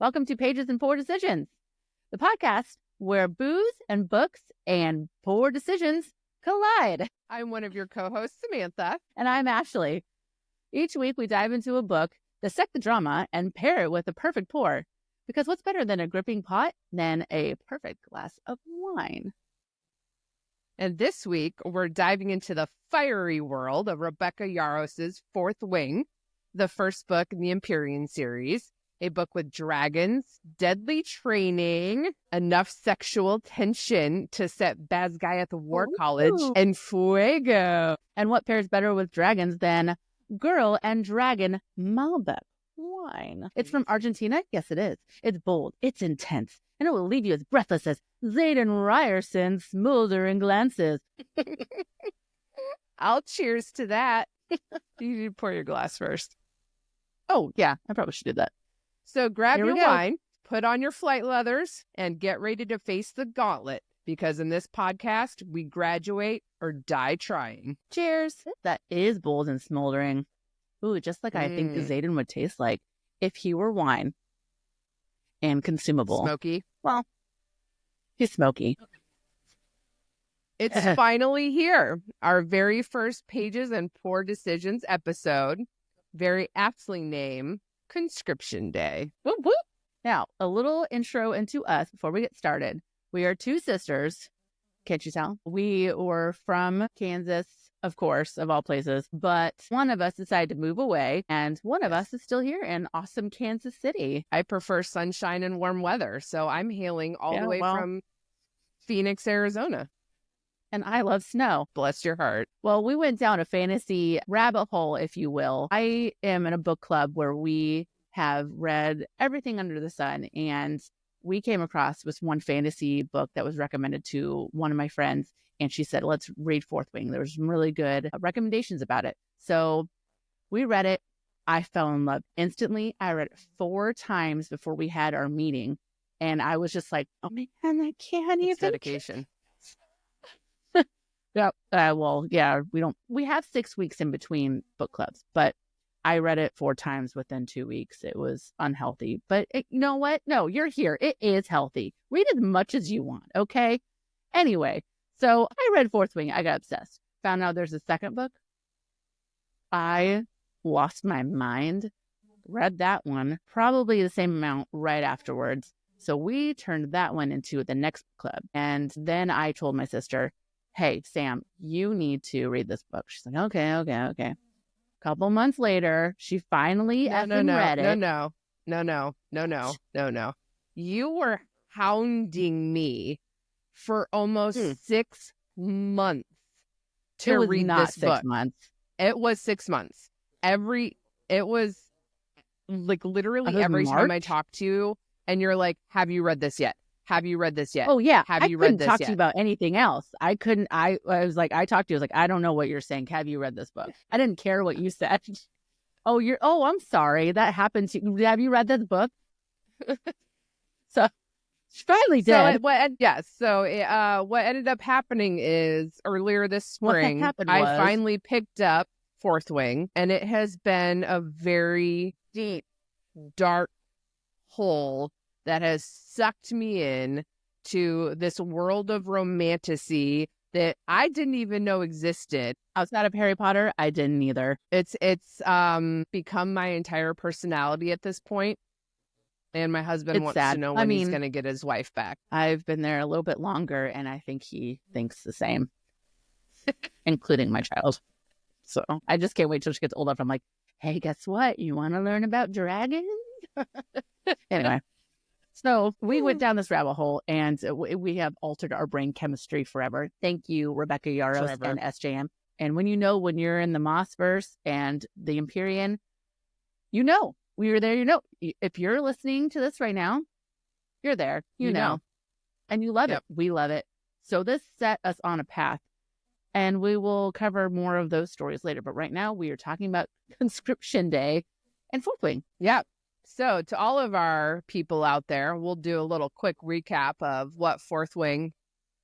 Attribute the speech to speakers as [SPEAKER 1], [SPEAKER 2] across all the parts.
[SPEAKER 1] Welcome to Pages and Poor Decisions, the podcast where booze and books and poor decisions collide.
[SPEAKER 2] I'm one of your co-hosts, Samantha.
[SPEAKER 1] And I'm Ashley. Each week we dive into a book, dissect the drama, and pair it with a perfect pour. Because what's better than a gripping pot than a perfect glass of wine?
[SPEAKER 2] And this week, we're diving into the fiery world of Rebecca Yarros' Fourth Wing, the first book in the Empyrean series, a book with dragons, deadly training, enough sexual tension to set Basgiath War College, and fuego.
[SPEAKER 1] And what pairs better with dragons than Girl and Dragon Malbec wine? It's from Argentina? Yes, it is. It's bold, it's intense, and it will leave you as breathless as Xaden Ryerson's smoldering glances.
[SPEAKER 2] I'll cheers to that. You need to pour your glass first.
[SPEAKER 1] Oh, yeah, I probably should do that.
[SPEAKER 2] So grab your wine, put on your flight leathers, and get ready to face the gauntlet. Because in this podcast, we graduate or die trying.
[SPEAKER 1] Cheers. That is bold and smoldering. Ooh, just like I think Xaden would taste like if he were wine and consumable.
[SPEAKER 2] Smoky.
[SPEAKER 1] Well, he's smoky.
[SPEAKER 2] It's finally here. Our very first Pages and Poor Decisions episode. Very aptly named Conscription Day.
[SPEAKER 1] Whoop, whoop. Now, a little intro into us before we get started. We are two sisters. Can't you tell? We were from Kansas, of course, of all places. But one of us decided to move away, and one of us is still here in awesome Kansas City.
[SPEAKER 2] I prefer sunshine and warm weather, so I'm hailing all the way from Phoenix, Arizona.
[SPEAKER 1] And I love snow.
[SPEAKER 2] Bless your heart.
[SPEAKER 1] Well, we went down a fantasy rabbit hole, if you will. I am in a book club where we have read everything under the sun, and we came across this one fantasy book that was recommended to one of my friends, and she said, let's read Fourth Wing. There was some really good recommendations about it. So we read it. I fell in love instantly. I read it 4 times before we had our meeting, and I was just like, oh man, I can't even.
[SPEAKER 2] Dedication.
[SPEAKER 1] Yeah. We have 6 weeks in between book clubs, but I read it 4 times within 2 weeks. It was unhealthy, but you know what? No, you're here. It is healthy. Read as much as you want. Okay. Anyway, so I read Fourth Wing. I got obsessed. Found out there's a second book. I lost my mind. Read that one, probably the same amount right afterwards. So we turned that one into the next club. And then I told my sister, hey, Sam, you need to read this book. She's like, okay. Couple months later, she finally read it.
[SPEAKER 2] No. You were hounding me for almost 6 months to read this book.
[SPEAKER 1] 6 months.
[SPEAKER 2] It was 6 months. It was like literally every time I talked to you, and you're like, have you read this yet? Have you read this yet?
[SPEAKER 1] Oh, yeah.
[SPEAKER 2] Have you read this yet?
[SPEAKER 1] I couldn't talk to you about anything else. I was like, I talked to you. I was like, I don't know what you're saying. Have you read this book? I didn't care what you said. I'm sorry. That happened to you. Have you read this book? So she finally did.
[SPEAKER 2] So what ended up happening is earlier this spring, I finally picked up Fourth Wing, and it has been a very deep, dark hole that has sucked me in to this world of romantasy that I didn't even know existed.
[SPEAKER 1] Outside of Harry Potter, I didn't either.
[SPEAKER 2] It's become my entire personality at this point. And my husband wants to know when he's going to get his wife back.
[SPEAKER 1] I've been there a little bit longer, and I think he thinks the same, including my child. So I just can't wait till she gets old enough. I'm like, hey, guess what? You want to learn about dragons? Anyway. So we went down this rabbit hole, and we have altered our brain chemistry forever. Thank you, Rebecca Yarros and SJM. And when you're in the Mossverse and the Empyrean, we were there. If you're listening to this right now, you're there. You know, and you love it. We love it. So this set us on a path, and we will cover more of those stories later. But right now, we are talking about Conscription Day and Fourth Wing.
[SPEAKER 2] Yeah. So to all of our people out there, we'll do a little quick recap of what Fourth Wing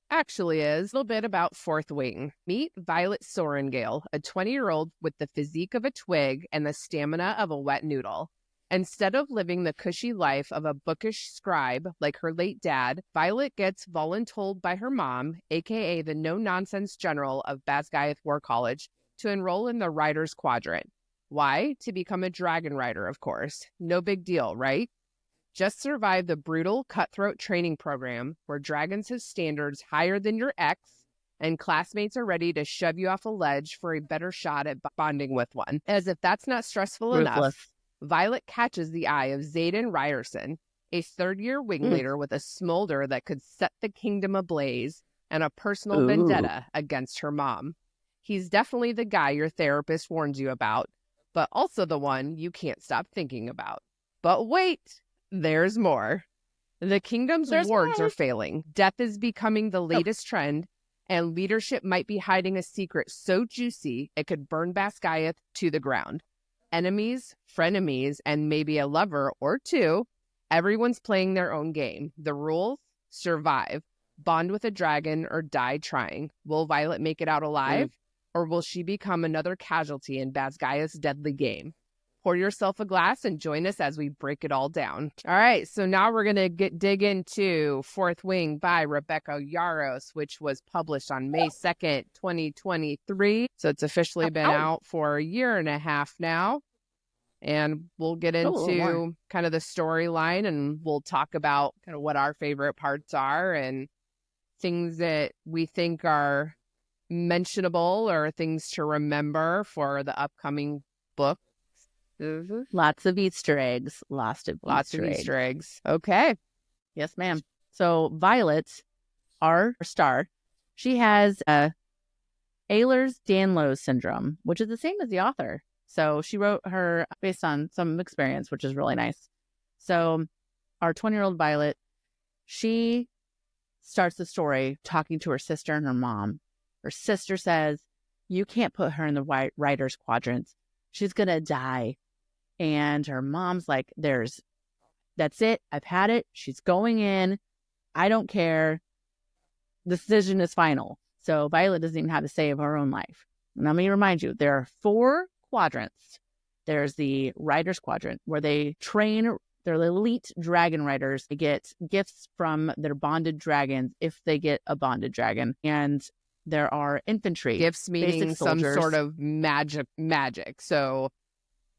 [SPEAKER 2] actually is. A little bit about Fourth Wing. Meet Violet Sorengale, a 20-year-old with the physique of a twig and the stamina of a wet noodle. Instead of living the cushy life of a bookish scribe like her late dad, Violet gets voluntold by her mom, aka the no-nonsense general of Basgiath War College, to enroll in the Riders Quadrant. Why? To become a dragon rider, of course. No big deal, right? Just survive the brutal, cutthroat training program where dragons have standards higher than your ex, and classmates are ready to shove you off a ledge for a better shot at bonding with one. As if that's not stressful enough, Violet catches the eye of Xaden Ryerson, a third-year wing leader with a smolder that could set the kingdom ablaze and a personal vendetta against her mom. He's definitely the guy your therapist warns you about, but also the one you can't stop thinking about. But wait, there's more. The kingdom's wards are failing. Death is becoming the latest trend, and leadership might be hiding a secret so juicy it could burn Basgiath to the ground. Enemies, frenemies, and maybe a lover or two, everyone's playing their own game. The rules? Survive. Bond with a dragon or die trying. Will Violet make it out alive? Or will she become another casualty in Basgiath's deadly game? Pour yourself a glass and join us as we break it all down. All right, so now we're going to dig into Fourth Wing by Rebecca Yarros, which was published on May 2nd, 2023. So it's officially been out for a year and a half now. And we'll get into kind of the storyline, and we'll talk about kind of what our favorite parts are and things that we think are mentionable or things to remember for the upcoming book.
[SPEAKER 1] Lots of Easter eggs. Lots of Easter eggs.
[SPEAKER 2] Okay.
[SPEAKER 1] Yes, ma'am. So Violet, our star, she has Ehlers-Danlos syndrome, which is the same as the author. So she wrote her based on some experience, which is really nice. So our 20-year-old Violet, she starts the story talking to her sister and her mom. Her sister says, you can't put her in the writer's quadrant. She's going to die. And her mom's like, that's it. I've had it. She's going in. I don't care. The decision is final. So Violet doesn't even have to save her own life. And let me remind you, there are 4 quadrants. There's the Riders Quadrant, where they train their elite dragon riders to get gifts from their bonded dragons if they get a bonded dragon. And there are infantry.
[SPEAKER 2] Gifts meaning some sort of magic. So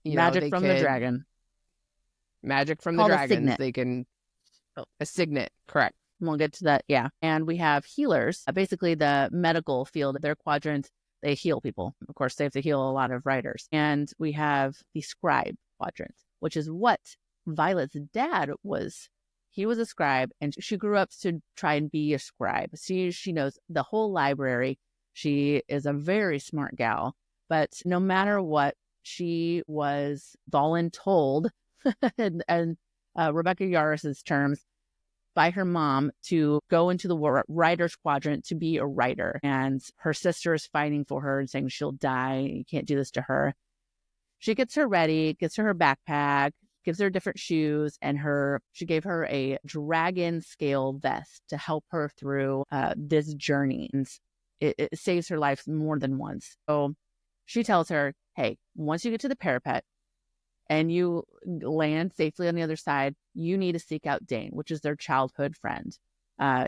[SPEAKER 1] magic from the dragon.
[SPEAKER 2] Magic from the dragons. They can a signet, correct.
[SPEAKER 1] We'll get to that, yeah. And we have healers. Basically, the medical field, their quadrant, they heal people. Of course, they have to heal a lot of riders. And we have the scribe quadrant, which is what Violet's dad was. He was a scribe, and she grew up to try and be a scribe. She knows the whole library. She is a very smart gal. But no matter what, she was voluntold, and Rebecca Yarros' terms, by her mom to go into the writer's quadrant to be a writer. And her sister is fighting for her and saying she'll die. You can't do this to her. She gets her ready, gets her backpack, gives her different shoes, and she gave her a dragon scale vest to help her through this journey. And it saves her life more than once. So she tells her, hey, once you get to the parapet and you land safely on the other side, you need to seek out Dane, which is their childhood friend.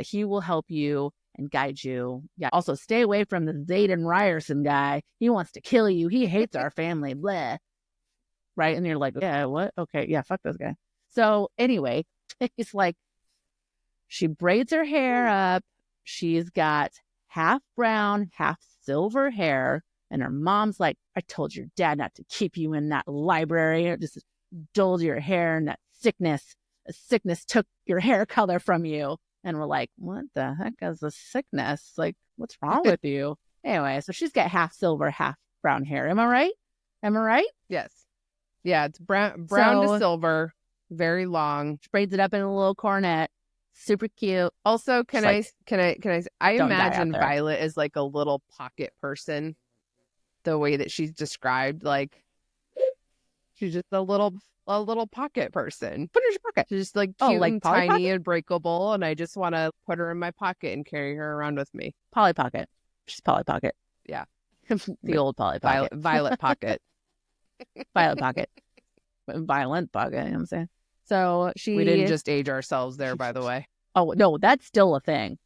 [SPEAKER 1] He will help you and guide you. Yeah. Also, stay away from the Xaden Ryerson guy. He wants to kill you. He hates our family. Blah. Right? And you're like, yeah, what? Okay, yeah, fuck this guy. So anyway, it's like she braids her hair up. She's got half brown, half silver hair. And her mom's like, I told your dad not to keep you in that library. It just dulled your hair, and that sickness took your hair color from you. And we're like, what the heck is a sickness? Like, what's wrong with you? Anyway, so she's got half silver, half brown hair. Am I right?
[SPEAKER 2] Yes. Yeah, it's brown to silver, very long.
[SPEAKER 1] She braids it up in a little cornet. Super cute.
[SPEAKER 2] Also, can I imagine Violet as like a little pocket person. The way that she's described, like she's just a little pocket person. Put her in your pocket. She's just like cute and tiny Pocket? And breakable, and I just want to put her in my pocket and carry her around with me.
[SPEAKER 1] Polly Pocket. She's Polly Pocket.
[SPEAKER 2] Yeah.
[SPEAKER 1] The old Polly Pocket.
[SPEAKER 2] Violet Pocket.
[SPEAKER 1] Violet Pocket. violent bug. You know what I'm saying? So
[SPEAKER 2] we didn't just age ourselves there, by the way.
[SPEAKER 1] Oh, no, that's still a thing.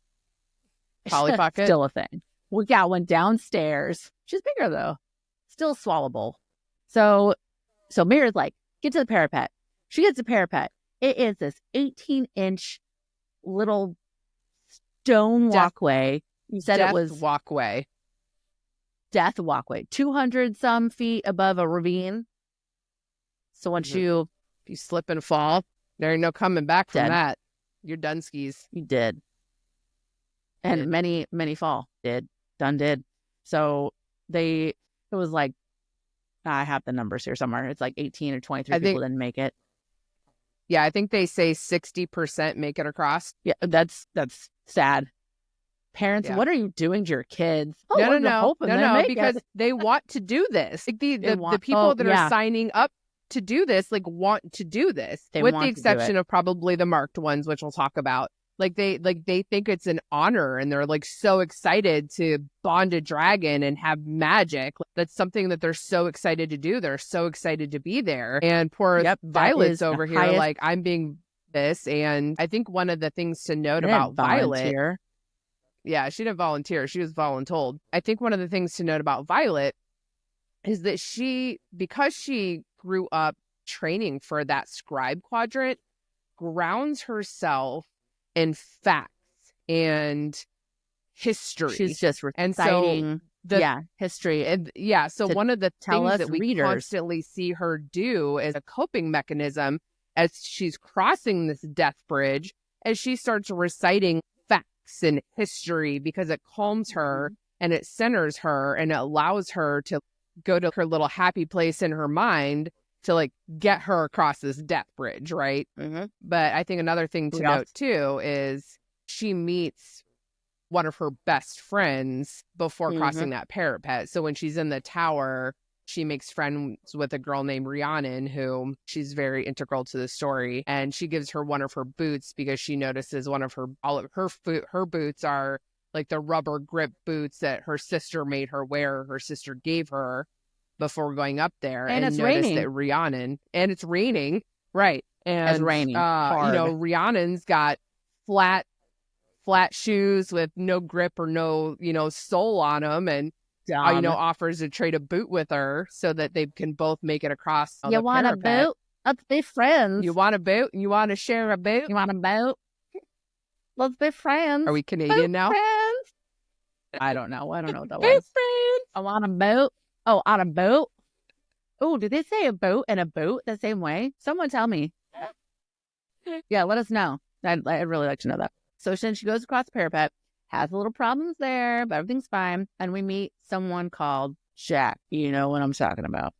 [SPEAKER 2] Polly Pocket?
[SPEAKER 1] Still a thing. We got one downstairs. She's bigger, though. Still swallowable. So Mira's like, get to the parapet. She gets to the parapet. It is this 18-inch little stone walkway. You said it was...
[SPEAKER 2] walkway.
[SPEAKER 1] Death walkway. 200-some feet above a ravine. So once
[SPEAKER 2] if you slip and fall, there ain't no coming back from that. You're done skis.
[SPEAKER 1] You did. And many fall. Did. So it was like, I have the numbers here somewhere. It's like 18 or 23 people didn't make it.
[SPEAKER 2] Yeah, I think they say 60% make it across.
[SPEAKER 1] Yeah, that's sad. Parents, what are you doing to your kids?
[SPEAKER 2] No, because they want to do this. Like the people that are signing up to do this, like, want to do this, with the exception of probably the marked ones, which we'll talk about. Like they think it's an honor, and they're like so excited to bond a dragon and have magic. That's something that they're so excited to do. They're so excited to be there. And poor Violet's over here, like, I'm being this. And I think one of the things to note about Violet, yeah, she didn't volunteer. She was voluntold. I think one of the things to note about Violet is that because she grew up training for that scribe quadrant, grounds herself in facts and history.
[SPEAKER 1] She's just reciting history.
[SPEAKER 2] And so one of the things that we constantly see her do as a coping mechanism as she's crossing this death bridge, as she starts reciting facts and history, because it calms her and it centers her and it allows her to go to her little happy place in her mind to, like, get her across this death bridge, right? But I think another thing to note too is she meets one of her best friends before crossing that parapet. So when she's in the tower, she makes friends with a girl named Rhiannon, who she's very integral to the story, and she gives her one of her boots because she notices all of her boots are like the rubber grip boots that her sister made her wear. Her sister gave her before going up there,
[SPEAKER 1] and it's raining.
[SPEAKER 2] That Rhiannon, and it's raining, right? And
[SPEAKER 1] it's raining hard.
[SPEAKER 2] Rhiannon's got flat shoes with no grip or no sole on them, and offers to trade a boot with her so that they can both make it across.
[SPEAKER 1] You want a boot? Let's be friends.
[SPEAKER 2] You want a boot? You want to share a boot?
[SPEAKER 1] You want a boot? Let's be friends.
[SPEAKER 2] Are we Canadian now?
[SPEAKER 1] Friends. I don't know what that was. Friends. I want a boot. Oh, on a boat? Oh, did they say a boat and a boat the same way? Someone tell me. Yeah, let us know. I'd really like to know that. So then she goes across the parapet, has a little problems there, but everything's fine. And we meet someone called Jack. You know what I'm talking about.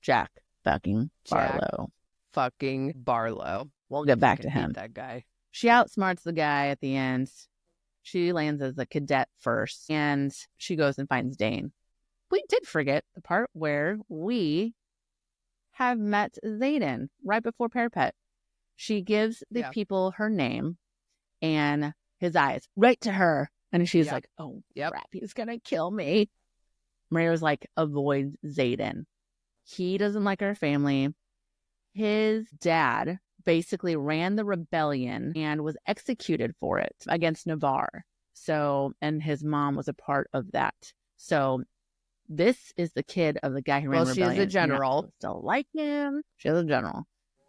[SPEAKER 1] Jack fucking Barlow.
[SPEAKER 2] Fucking Barlow.
[SPEAKER 1] We'll get back to him.
[SPEAKER 2] That guy.
[SPEAKER 1] She outsmarts the guy at the end. She lands as a cadet first, and she goes and finds Dane. We did forget the part where we have met Xaden right before parapet. She gives the people her name and his eyes right to her. And she's like, oh, crap, he's going to kill me. Maria was like, avoid Xaden. He doesn't like our family. His dad basically ran the rebellion and was executed for it against Navarre. So, and his mom was a part of that. So this is the kid of the guy who ran the rebellion.
[SPEAKER 2] She's a general.
[SPEAKER 1] You're not supposed to like him. She's a general.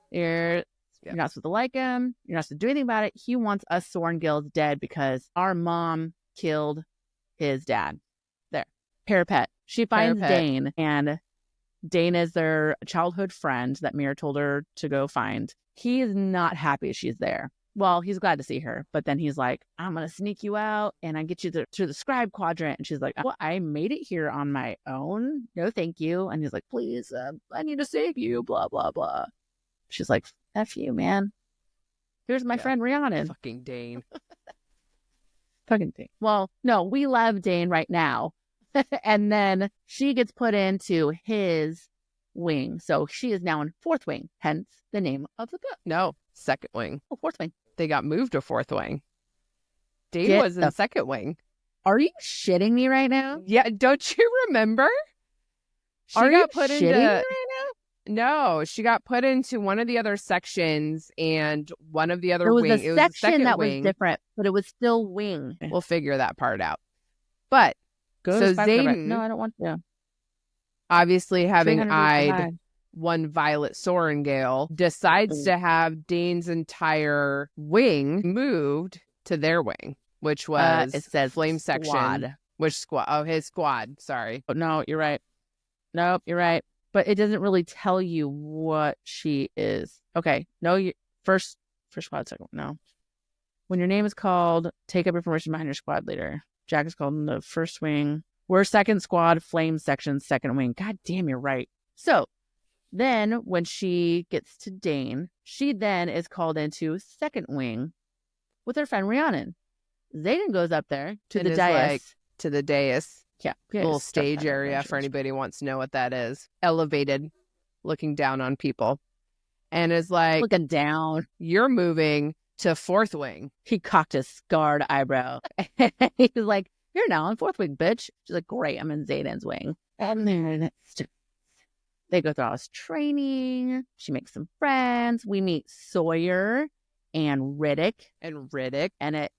[SPEAKER 1] You're not supposed to like him. You're not supposed to do anything about it. He wants us Sorengills dead because our mom killed his dad. There. Parapet. She finds Dane, and Dane is their childhood friend that Mira told her to go find. He is not happy she's there. Well, he's glad to see her, but then he's like, I'm going to sneak you out and I get you to the scribe quadrant. And she's like, well, I made it here on my own. No, thank you. And he's like, please, I need to save you, blah, blah, blah. She's like, F you, man. Here's my friend Rhiannon.
[SPEAKER 2] Fucking Dane.
[SPEAKER 1] Fucking Dane. Well, no, we love Dane right now. And then she gets put into his wing. So she is now in Fourth Wing, hence the name of the book.
[SPEAKER 2] No, Second Wing.
[SPEAKER 1] Oh, Fourth Wing.
[SPEAKER 2] They got moved to Fourth Wing. Dane was in Second Wing.
[SPEAKER 1] Are you shitting me right now?
[SPEAKER 2] Yeah, don't you remember?
[SPEAKER 1] Are you shitting me right now?
[SPEAKER 2] No, she got put into one of the other sections, and one of the other
[SPEAKER 1] It was
[SPEAKER 2] wing.
[SPEAKER 1] a section that was different, but it was still wing.
[SPEAKER 2] We'll figure that part out. But
[SPEAKER 1] so Xaden, no, I don't want to.
[SPEAKER 2] Obviously, having eyed one Violet Sorengale, decides to have Dane's entire wing moved to their wing, which was
[SPEAKER 1] it says
[SPEAKER 2] flame
[SPEAKER 1] squad.
[SPEAKER 2] section. Which squad? Oh, his squad. Sorry.
[SPEAKER 1] Oh, no, you're right. Nope, you're right. But it doesn't really tell you what she is. Okay. No, first squad, second. No. When your name is called, take up information behind your squad leader. Jack is called in the first wing. We're second squad, flame section, second wing. God damn, you're right. So then when she gets to Dane, she then is called into second wing with her friend Rhiannon. Xaden goes up there to the dais.
[SPEAKER 2] To the dais.
[SPEAKER 1] Yeah.
[SPEAKER 2] Little stage area for anybody who wants to know what that is. Elevated, looking down on people. And is like,
[SPEAKER 1] looking down.
[SPEAKER 2] You're moving to fourth wing.
[SPEAKER 1] He cocked his scarred eyebrow. He's like, you're now on fourth wing, bitch. She's like, great, I'm in Xaden's wing. And then they go through all this training. She makes some friends. We meet Sawyer and Riddick. And it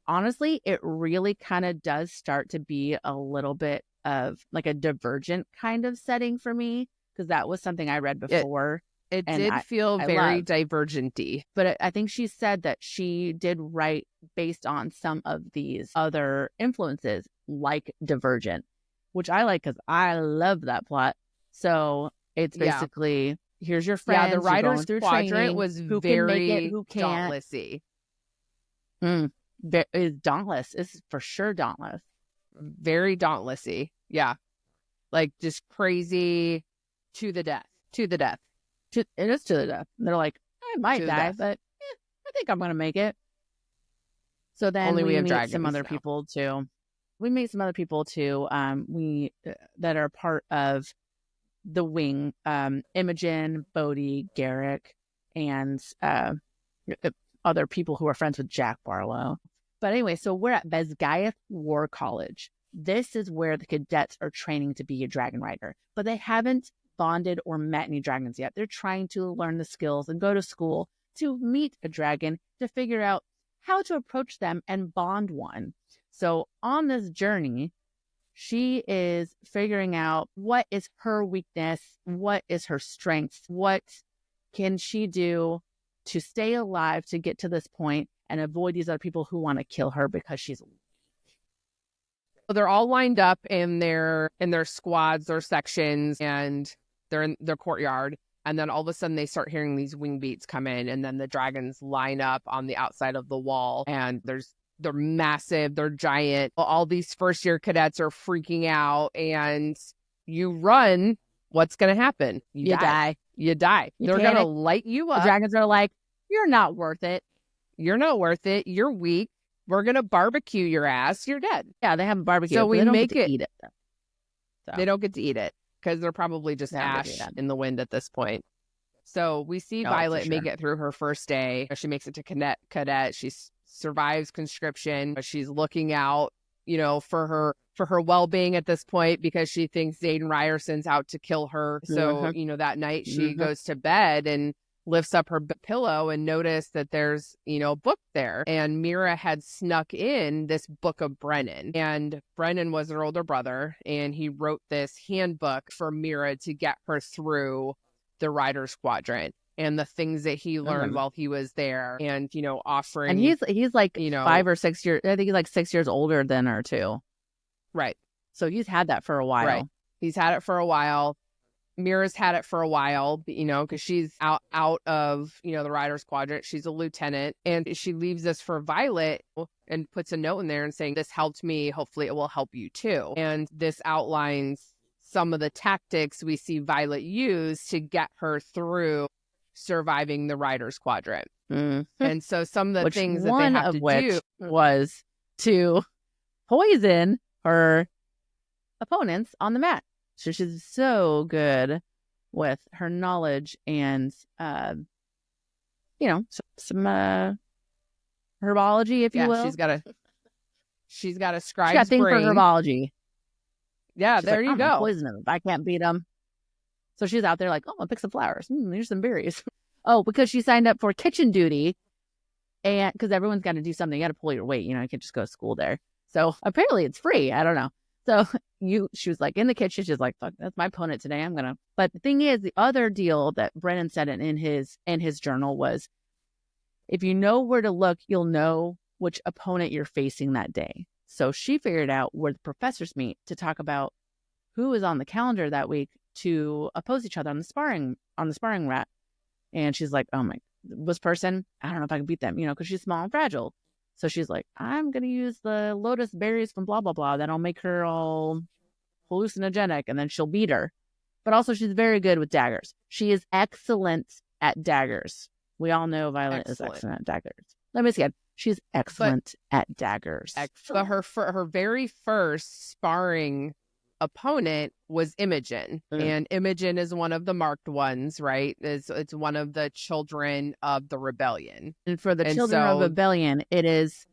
[SPEAKER 1] honestly, it really kind of does start to be a little bit of like a Divergent kind of setting for me, because that was something I read before.
[SPEAKER 2] It did feel very Divergent-y.
[SPEAKER 1] But I think she said that she did write based on some of these other influences, like Divergent, which I like because I love that plot. So it's basically, here's your friends.
[SPEAKER 2] Yeah, the writer's quadrant was
[SPEAKER 1] who
[SPEAKER 2] very
[SPEAKER 1] can make it, who can't.
[SPEAKER 2] dauntlessy.
[SPEAKER 1] It's dauntless. It's for sure dauntless.
[SPEAKER 2] Very dauntlessy. Yeah. Like just crazy to the death.
[SPEAKER 1] It is to the death. They're like, I might die, but I think I'm going to make it. So then we meet some other people too. That are part of the wing. Imogen, Bodhi, Garrick, and other people who are friends with Jack Barlow. But anyway, so we're at Bezgaeth War College. This is where the cadets are training to be a dragon rider, but they haven't bonded or met any dragons yet. They're trying to learn the skills and go to school to meet a dragon to figure out how to approach them and bond one. So on this journey, she is figuring out what is her weakness, what is her strength, what can she do to stay alive to get to this point and avoid these other people who want to kill her because she's weak.
[SPEAKER 2] So they're all lined up in their squads, their sections, and they're in their courtyard. And then all of a sudden they start hearing these wing beats come in, and then the dragons line up on the outside of the wall, and they're massive, they're giant. All these first year cadets are freaking out, and you run. What's going to happen? You die. They're going to light you up.
[SPEAKER 1] The dragons are like, you're not worth it.
[SPEAKER 2] You're weak. We're going to barbecue your ass. You're dead.
[SPEAKER 1] Yeah, they have a barbecue.
[SPEAKER 2] So we make it.
[SPEAKER 1] Eat it.
[SPEAKER 2] So. They don't get to eat it because they're probably just ash in the wind at this point. So we see Violet make it through her first day. She makes it to cadet. She survives conscription. She's looking out, for her well-being at this point because she thinks Xaden Ryerson's out to kill her. So, that night she goes to bed and lifts up her pillow and noticed that there's, a book there. And Mira had snuck in this book of Brennan. And Brennan was her older brother, and he wrote this handbook for Mira to get her through the Rider's Quadrant and the things that he learned while he was there, and, offering.
[SPEAKER 1] And he's like 5 or 6 years. I think he's like 6 years older than her too.
[SPEAKER 2] Right.
[SPEAKER 1] So he's had that for a while.
[SPEAKER 2] Right. He's had it for a while. Mira's had it for a while, because she's out of, the Rider's Quadrant. She's a lieutenant, and she leaves this for Violet and puts a note in there and saying, this helped me. Hopefully it will help you too. And this outlines some of the tactics we see Violet use to get her through surviving the Rider's Quadrant. And so some of the things that they have to do
[SPEAKER 1] was to poison her opponents on the mat. So she's so good with her knowledge and, some herbology, if you will.
[SPEAKER 2] She's got a scribe's
[SPEAKER 1] brain. She's got a thing for herbology.
[SPEAKER 2] Yeah, there you go.
[SPEAKER 1] Poison him if I can't beat him. So she's out there like, oh, I'll pick some flowers. Here's some berries. Oh, because she signed up for kitchen duty. And because everyone's got to do something. You got to pull your weight. You can't just go to school there. So apparently it's free. I don't know. So she was like in the kitchen. She's like, fuck, that's my opponent today. But the thing is, the other deal that Brennan said in his journal was, if you know where to look, you'll know which opponent you're facing that day. So she figured out where the professors meet to talk about who is on the calendar that week to oppose each other on the sparring mat. And she's like, oh my, this person, I don't know if I can beat them, because she's small and fragile. So she's like, I'm going to use the lotus berries from blah, blah, blah. That'll make her all hallucinogenic, and then she'll beat her. But also she's very good with daggers. She is excellent at daggers. We all know Violet is excellent at daggers. Let me see it. She's excellent at daggers.
[SPEAKER 2] But her very first sparring opponent was Imogen. And Imogen is one of the marked ones, right? It's one of the children of the rebellion.
[SPEAKER 1] And for the children of rebellion, it is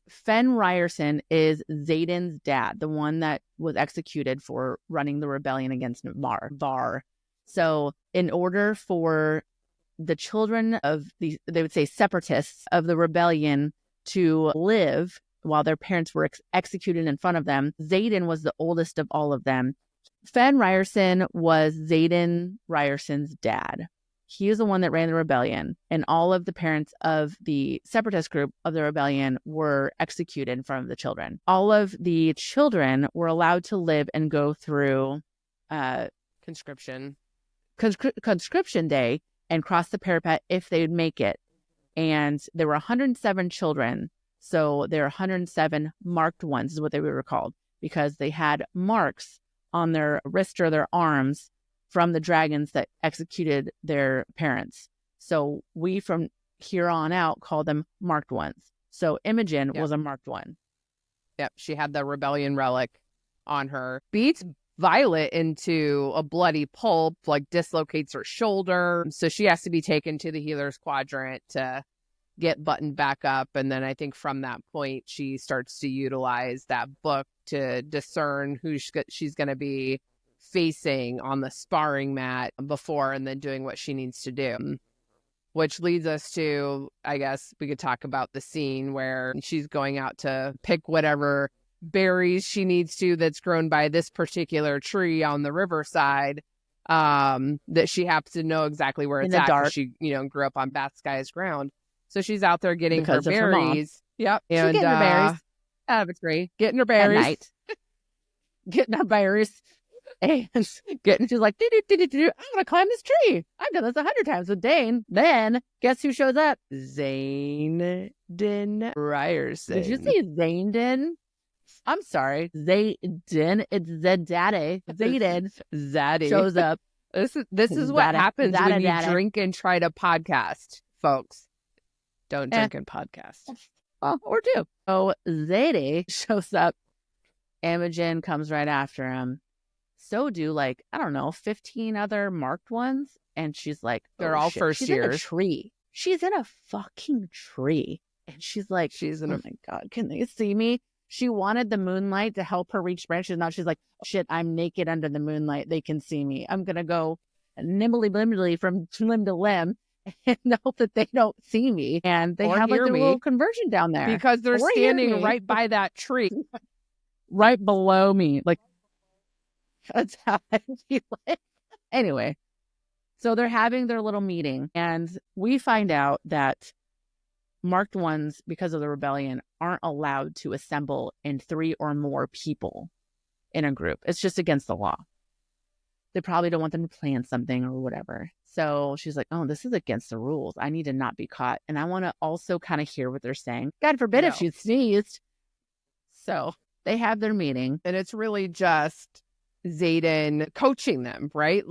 [SPEAKER 1] Fen Ryerson is Xaden's dad, the one that was executed for running the rebellion against Var. So in order for the children of they would say separatists of the rebellion to live while their parents were executed in front of them, Xaden was the oldest of all of them. Fen Ryerson was Xaden Ryerson's dad. He is the one that ran the rebellion, and all of the parents of the separatist group of the rebellion were executed in front of the children. All of the children were allowed to live and go through
[SPEAKER 2] conscription
[SPEAKER 1] day and cross the parapet if they would make it. And there were 107 children. So there are 107 marked ones is what they were called, because they had marks on their wrist or their arms from the dragons that executed their parents. So we from here on out call them marked ones. So Imogen was a marked one.
[SPEAKER 2] Yep. She had the rebellion relic on her. Beats Violet into a bloody pulp, like dislocates her shoulder. So she has to be taken to the healer's quadrant to get buttoned back up. And then I think from that point, she starts to utilize that book to discern who she's going to be facing on the sparring mat before, and then doing what she needs to do. Which leads us to, I guess we could talk about the scene where she's going out to pick whatever berries she needs to that's grown by this particular tree on the riverside, that she happens to know exactly where it's at. Dark. She, grew up on Bathsky's ground. So she's out there getting her berries. Yep.
[SPEAKER 1] And getting her berries out of a tree.
[SPEAKER 2] Getting her berries.
[SPEAKER 1] At night. Getting her berries. And she's like, I'm going to climb this tree. I've done this 100 times with Dane. Then, guess who shows up?
[SPEAKER 2] Xaden Ryerson.
[SPEAKER 1] Did you say Xaden? I'm sorry. Xaden. It's Zedaddy. Xaden shows up.
[SPEAKER 2] This is what happens when you drink and try to podcast, folks. Don't drink and podcast.
[SPEAKER 1] Well, or do. So Xaden shows up. Imogen comes right after him. So do 15 other marked ones. And she's like,
[SPEAKER 2] they're all first
[SPEAKER 1] she's
[SPEAKER 2] years.
[SPEAKER 1] In a tree. She's in a fucking tree. And she's like, oh my God, can they see me? She wanted the moonlight to help her reach branches. Now she's like, shit, I'm naked under the moonlight. They can see me. I'm going to go nimbly from limb to limb and hope that they don't see me. And they have their little conversion down there.
[SPEAKER 2] Because they're standing right by that tree.
[SPEAKER 1] Right below me. That's how I feel it. Anyway, so they're having their little meeting, and we find out that marked ones, because of the rebellion, aren't allowed to assemble in 3 or more people in a group. It's just against the law. They probably don't want them to plan something or whatever. So she's like, oh, this is against the rules. I need to not be caught. And I want to also kind of hear what they're saying. God forbid if she sneezed. So they have their meeting.
[SPEAKER 2] And it's really just Xaden coaching them, right?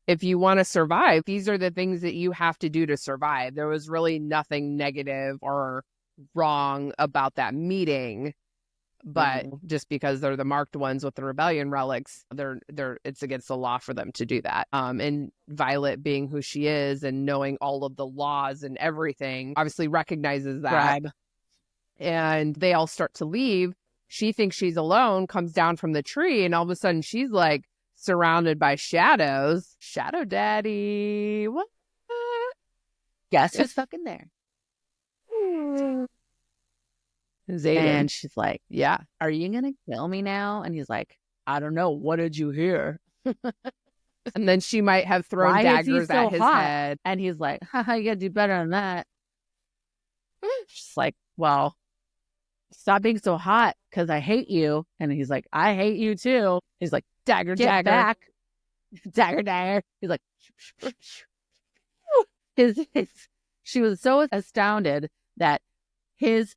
[SPEAKER 2] If you want to survive, these are the things that you have to do to survive. There was really nothing negative or wrong about that meeting, but just because they're the marked ones with the rebellion relics, it's against the law for them to do that. And Violet, being who she is and knowing all of the laws and everything, obviously recognizes that.
[SPEAKER 1] Bribe.
[SPEAKER 2] And they all start to leave. She thinks she's alone, comes down from the tree, and all of a sudden she's surrounded by shadows. Shadow Daddy. What?
[SPEAKER 1] Guess who's fucking there?
[SPEAKER 2] Xaden.
[SPEAKER 1] And she's like,
[SPEAKER 2] yeah.
[SPEAKER 1] Are you going to kill me now? And he's like, I don't know. What did you hear?
[SPEAKER 2] And then she might have thrown daggers at his head.
[SPEAKER 1] And he's like, haha, you gotta do better than that. She's like, well, stop being so hot because I hate you. And he's like, I hate you too. He's like, dagger,
[SPEAKER 2] get
[SPEAKER 1] dagger.
[SPEAKER 2] Back.
[SPEAKER 1] Dagger, dagger. He's like, she was so astounded that his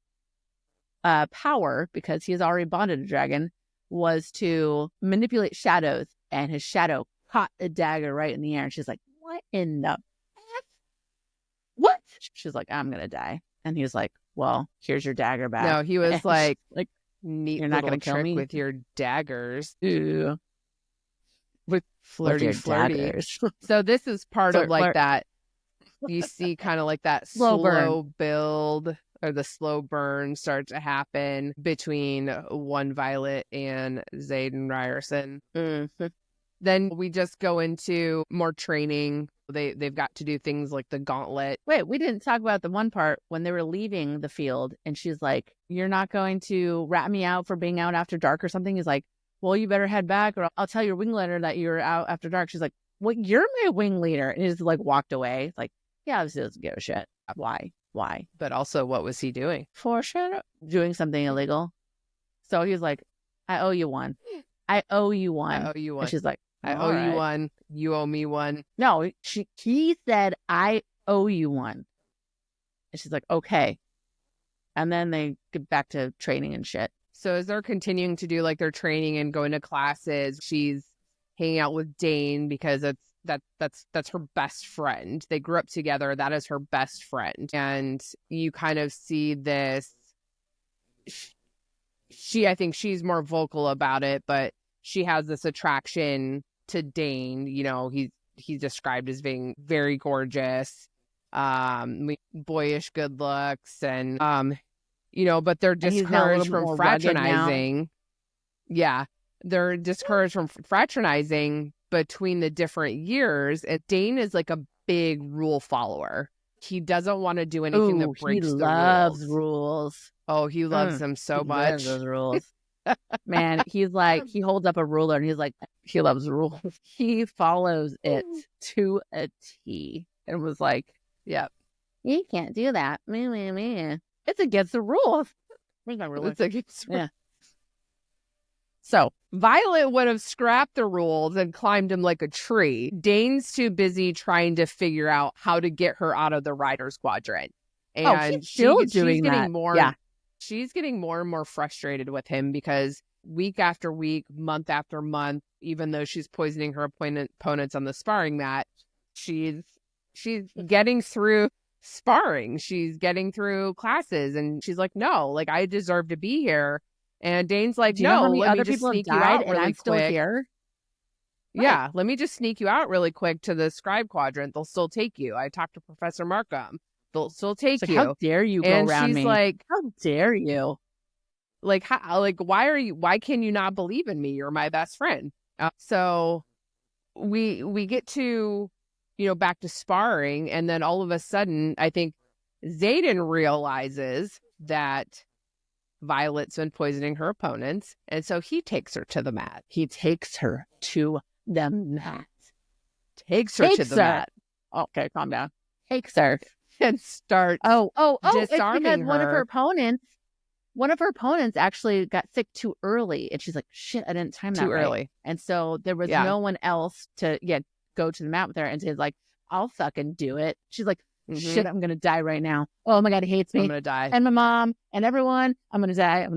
[SPEAKER 1] power, because he has already bonded a dragon, was to manipulate shadows, and his shadow caught a dagger right in the air. And she's like, what in the F? What? She's like, I'm going to die. And he was like, well, here's your dagger back.
[SPEAKER 2] No, he was like,
[SPEAKER 1] neat, you're not going to kill me
[SPEAKER 2] with your daggers.
[SPEAKER 1] Ooh.
[SPEAKER 2] With flirty.
[SPEAKER 1] Daggers.
[SPEAKER 2] So this is part of like that. You see kind of like that slow build or the slow burn start to happen between one Violet and Xaden Ryerson.
[SPEAKER 1] Mm-hmm.
[SPEAKER 2] Then we just go into more training. They've got to do things like the gauntlet.
[SPEAKER 1] Wait, we didn't talk about the one part when they were leaving the field and she's like, you're not going to rat me out for being out after dark or something? He's like, well, you better head back or I'll tell your wing leader that you're out after dark. She's like, well, you're my wing leader. And he just like walked away. Like, yeah, this doesn't give a shit. Why?
[SPEAKER 2] But also, what was he doing?
[SPEAKER 1] For sure. Doing something illegal. So he was like, I owe you one. I owe you one.
[SPEAKER 2] I owe you one.
[SPEAKER 1] And she's like,
[SPEAKER 2] I owe you one. You owe me one.
[SPEAKER 1] No, he said, I owe you one. And she's like, okay. And then they get back to training and shit.
[SPEAKER 2] So as they're continuing to do like their training and going to classes, she's hanging out with Dane because that's her best friend. They grew up together. That is her best friend. And you kind of see this. I think she's more vocal about it, but she has this attraction to Dane. You know, he's described as being very gorgeous, boyish good looks, and you know, but they're discouraged from fraternizing. Yeah, they're discouraged from fraternizing between the different years. And Dane is like a big rule follower. He doesn't want to do anything that breaks the rules. He
[SPEAKER 1] loves rules.
[SPEAKER 2] Oh, he loves them so much.
[SPEAKER 1] He loves those rules. Man, he's like, he holds up a ruler and he's like, he loves rules. He follows it to a T and was like, yep, you can't do that. It's against the rules. Where's my ruler?
[SPEAKER 2] It's against the rules.
[SPEAKER 1] Yeah. So
[SPEAKER 2] Violet would have scrapped the rules and climbed him like a tree. Dane's too busy trying to figure out how to get her out of the Rider's Quadrant. And she's getting more. Yeah. She's getting more and more frustrated with him because week after week, month after month, even though she's poisoning her opponents on the sparring mat, she's getting through sparring. She's getting through classes, and she's like, no, like I deserve to be here. And Dane's like,
[SPEAKER 1] do you know how many
[SPEAKER 2] let
[SPEAKER 1] other
[SPEAKER 2] me just
[SPEAKER 1] people
[SPEAKER 2] sneak
[SPEAKER 1] have
[SPEAKER 2] you
[SPEAKER 1] died
[SPEAKER 2] out
[SPEAKER 1] and
[SPEAKER 2] really
[SPEAKER 1] I'm still
[SPEAKER 2] quick.
[SPEAKER 1] Here?
[SPEAKER 2] Yeah,
[SPEAKER 1] right.
[SPEAKER 2] Let me just sneak you out really quick to the scribe quadrant. They'll still take you. I talked to Professor Markham. They'll still take you.
[SPEAKER 1] How dare you go
[SPEAKER 2] and
[SPEAKER 1] around
[SPEAKER 2] she's
[SPEAKER 1] me?
[SPEAKER 2] Like,
[SPEAKER 1] how dare you?
[SPEAKER 2] Like, how? Like, why can you not believe in me? You're my best friend. So we get to, back to sparring, and then all of a sudden, I think Xaden realizes that Violet's been poisoning her opponents, and so he takes her to the mat.
[SPEAKER 1] Takes her to the mat. Okay, calm down. Takes her
[SPEAKER 2] and starts disarming
[SPEAKER 1] because
[SPEAKER 2] her.
[SPEAKER 1] One of her opponents actually got sick too early, and she's like, shit, I didn't time that
[SPEAKER 2] too early.
[SPEAKER 1] Right. And so there was no one else to go to the mat with her, and she's like, I'll fucking do it. She's like, shit, I'm gonna die right now. Oh my god, he hates me.
[SPEAKER 2] I'm gonna die.
[SPEAKER 1] And my mom and everyone. I'm gonna die.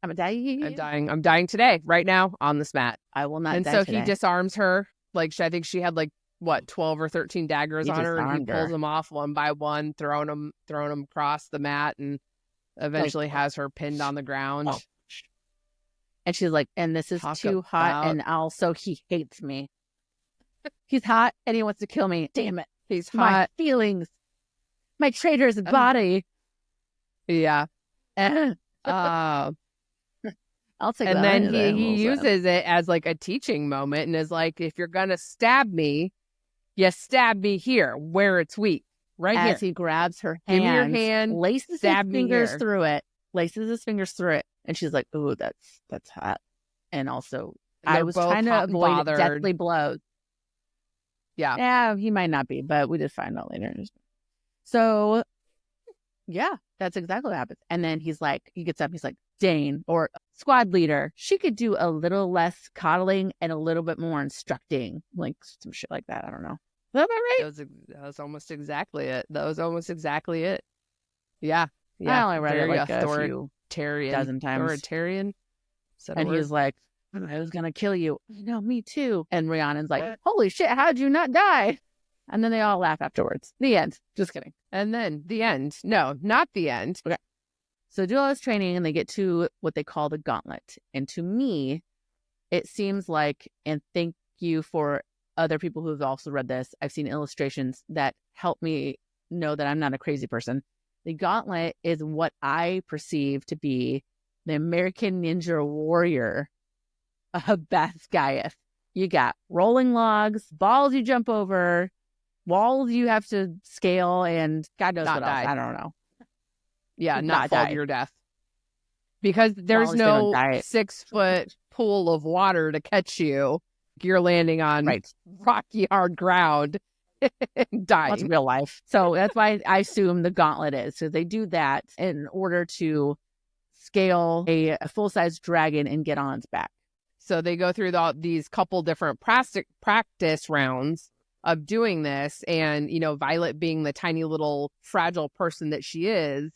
[SPEAKER 1] I'm
[SPEAKER 2] dying today, right now, on this mat.
[SPEAKER 1] I will not.
[SPEAKER 2] And
[SPEAKER 1] die
[SPEAKER 2] so
[SPEAKER 1] today.
[SPEAKER 2] he disarms her. Like, I think she had 12 or 13 daggers on her, and he pulls them off one by one, throwing them across the mat, and eventually has her pinned on the ground.
[SPEAKER 1] Oh. And she's like, and this is too hot, and also he hates me. He's hot and he wants to kill me. Damn it.
[SPEAKER 2] He's hot.
[SPEAKER 1] My feelings. My traitor's body.
[SPEAKER 2] Yeah.
[SPEAKER 1] I I'll take
[SPEAKER 2] and
[SPEAKER 1] that.
[SPEAKER 2] And then he uses it as like a teaching moment and is like, if you're going to stab me, you stab me here where it's weak. Right
[SPEAKER 1] as
[SPEAKER 2] here.
[SPEAKER 1] He grabs her hand,
[SPEAKER 2] give me your hand,
[SPEAKER 1] laces his fingers through it, and she's like, "Ooh, that's hot." And also, I was trying to avoid deathly blows. Yeah, he might not be, but we did find out later. So, yeah, that's exactly what happens. And then he gets up, he's like, Dane, or squad leader, she could do a little less coddling and a little bit more instructing, like some shit like that. I don't know. Is that about right?
[SPEAKER 2] That was almost exactly it. Yeah.
[SPEAKER 1] I only read it like a few dozen times.
[SPEAKER 2] Authoritarian.
[SPEAKER 1] And he's like, I was going to kill you. No, me too. And Rhiannon's like, holy shit, how'd you not die? And then they all laugh afterwards. The end. Just kidding.
[SPEAKER 2] And then the end. No, not the end.
[SPEAKER 1] Okay. So do all this training and they get to what they call the gauntlet. And to me, it seems like, and thank you for other people who have also read this, I've seen illustrations that help me know that I'm not a crazy person. The gauntlet is what I perceive to be the American Ninja Warrior of Basgiath. You got rolling logs, balls you jump over, walls you have to scale, and God knows what else. I don't know.
[SPEAKER 2] Yeah, not fall to your death. Because there's no 6-foot pool of water to catch you. You're landing on rocky, hard ground and dying.
[SPEAKER 1] That's real life. So that's why I assume the gauntlet is. So they do that in order to scale a full-size dragon and get on its back.
[SPEAKER 2] So they go through these couple different practice rounds of doing this. And, Violet, being the tiny little fragile person that she is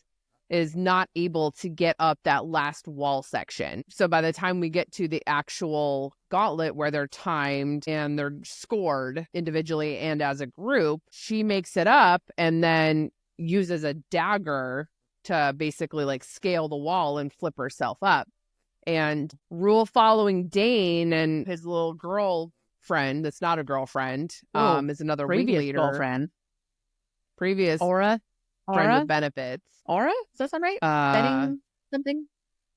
[SPEAKER 2] not able to get up that last wall section. So by the time we get to the actual gauntlet where they're timed and they're scored individually and as a group, she makes it up and then uses a dagger to basically like scale the wall and flip herself up. And rule following Dane and his little girlfriend, that's not a girlfriend, is another wing leader.
[SPEAKER 1] Girlfriend.
[SPEAKER 2] Previous
[SPEAKER 1] Aura?
[SPEAKER 2] Friend with benefits.
[SPEAKER 1] Aura? Does that sound right? Betting something?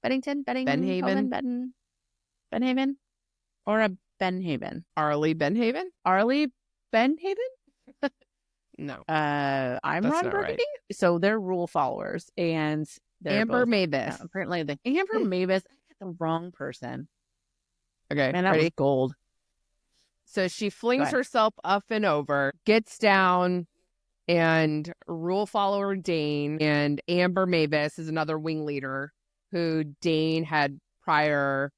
[SPEAKER 1] Beddington?
[SPEAKER 2] Benhaven?
[SPEAKER 1] Benhaven? Aura Benhaven.
[SPEAKER 2] Arlie Benhaven?
[SPEAKER 1] Arlie Benhaven?
[SPEAKER 2] No.
[SPEAKER 1] I'm Ron Burgundy. Right. So they're rule followers. And they're
[SPEAKER 2] Amber Mavis.
[SPEAKER 1] Apparently, Amber Mavis. The wrong person.
[SPEAKER 2] Okay.
[SPEAKER 1] Man, that was gold.
[SPEAKER 2] So she flings herself up and over, gets down, and rule follower Dane and Amber Mavis is another wing leader who Dane had prior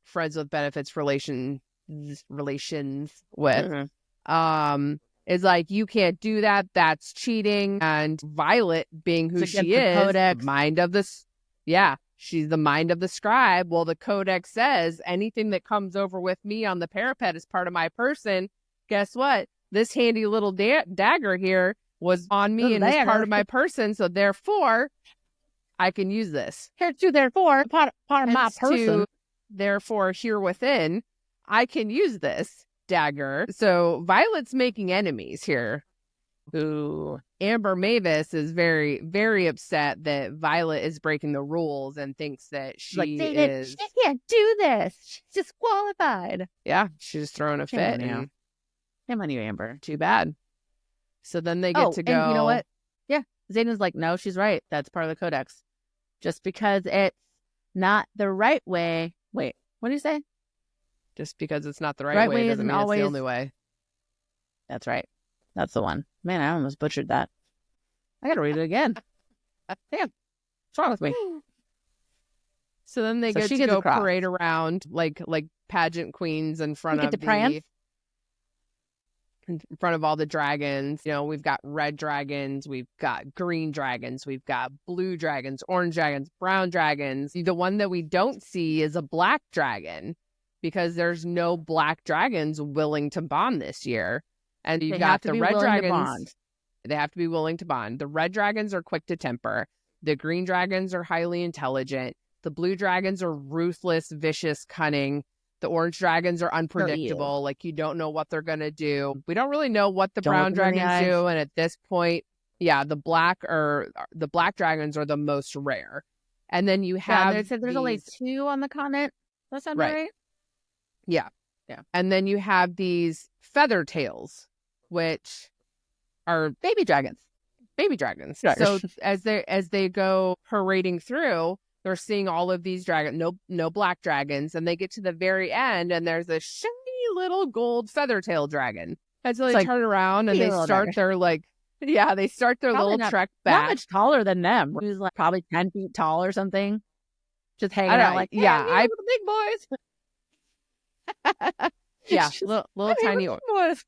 [SPEAKER 2] friends with benefits relations with. Is like, you can't do that. That's cheating. And Violet, being who she is,
[SPEAKER 1] codex.
[SPEAKER 2] She's the mind of the scribe. Well, the codex says anything that comes over with me on the parapet is part of my person. Guess what? This handy little dagger here was on me and is part of my person. So therefore, I can use this.
[SPEAKER 1] Therefore, part of my person.
[SPEAKER 2] Therefore, here within, I can use this dagger. So Violet's making enemies here. Ooh. Amber Mavis is very, very upset that Violet is breaking the rules and thinks that she
[SPEAKER 1] can't do this. She's disqualified.
[SPEAKER 2] Yeah, she's throwing a fit.
[SPEAKER 1] Shame on you, Amber.
[SPEAKER 2] Too bad. So then they get to go.
[SPEAKER 1] And you know what? Yeah, Xaden's like, no, she's right. That's part of the codex. Just because it's not the right way. Wait, what do you say?
[SPEAKER 2] Just because it's not the right way doesn't mean always... it's the only way.
[SPEAKER 1] That's right. That's the one. Man, I almost butchered that. I gotta read it again. Damn. What's wrong with me?
[SPEAKER 2] So then they get to go parade around like pageant queens in front of in front of all the dragons. We've got red dragons, we've got green dragons, we've got blue dragons, orange dragons, brown dragons. The one that we don't see is a black dragon because there's no black dragons willing to bond this year. And you've got the red dragons. They have to be willing to bond. The red dragons are quick to temper. The green dragons are highly intelligent. The blue dragons are ruthless, vicious, cunning. The orange dragons are unpredictable. Like, you don't know what they're going to do. We don't really know what the brown dragons do. And at this point, the black dragons are the most rare. And then you have
[SPEAKER 1] they said there's only 2 on the continent. That sound right?
[SPEAKER 2] Yeah.
[SPEAKER 1] Yeah.
[SPEAKER 2] And then you have these feather tails, which are
[SPEAKER 1] baby dragons.
[SPEAKER 2] So as they go parading through, they're seeing all of these dragons, no black dragons, and they get to the very end, and there's a shiny little gold feather tail dragon. And so they turn around and they start their little trek back.
[SPEAKER 1] Not much taller than them. He was like probably 10 feet tall or something. Just hanging out like, hey, I the big boys.
[SPEAKER 2] Yeah, little tiny
[SPEAKER 1] boys. I'm just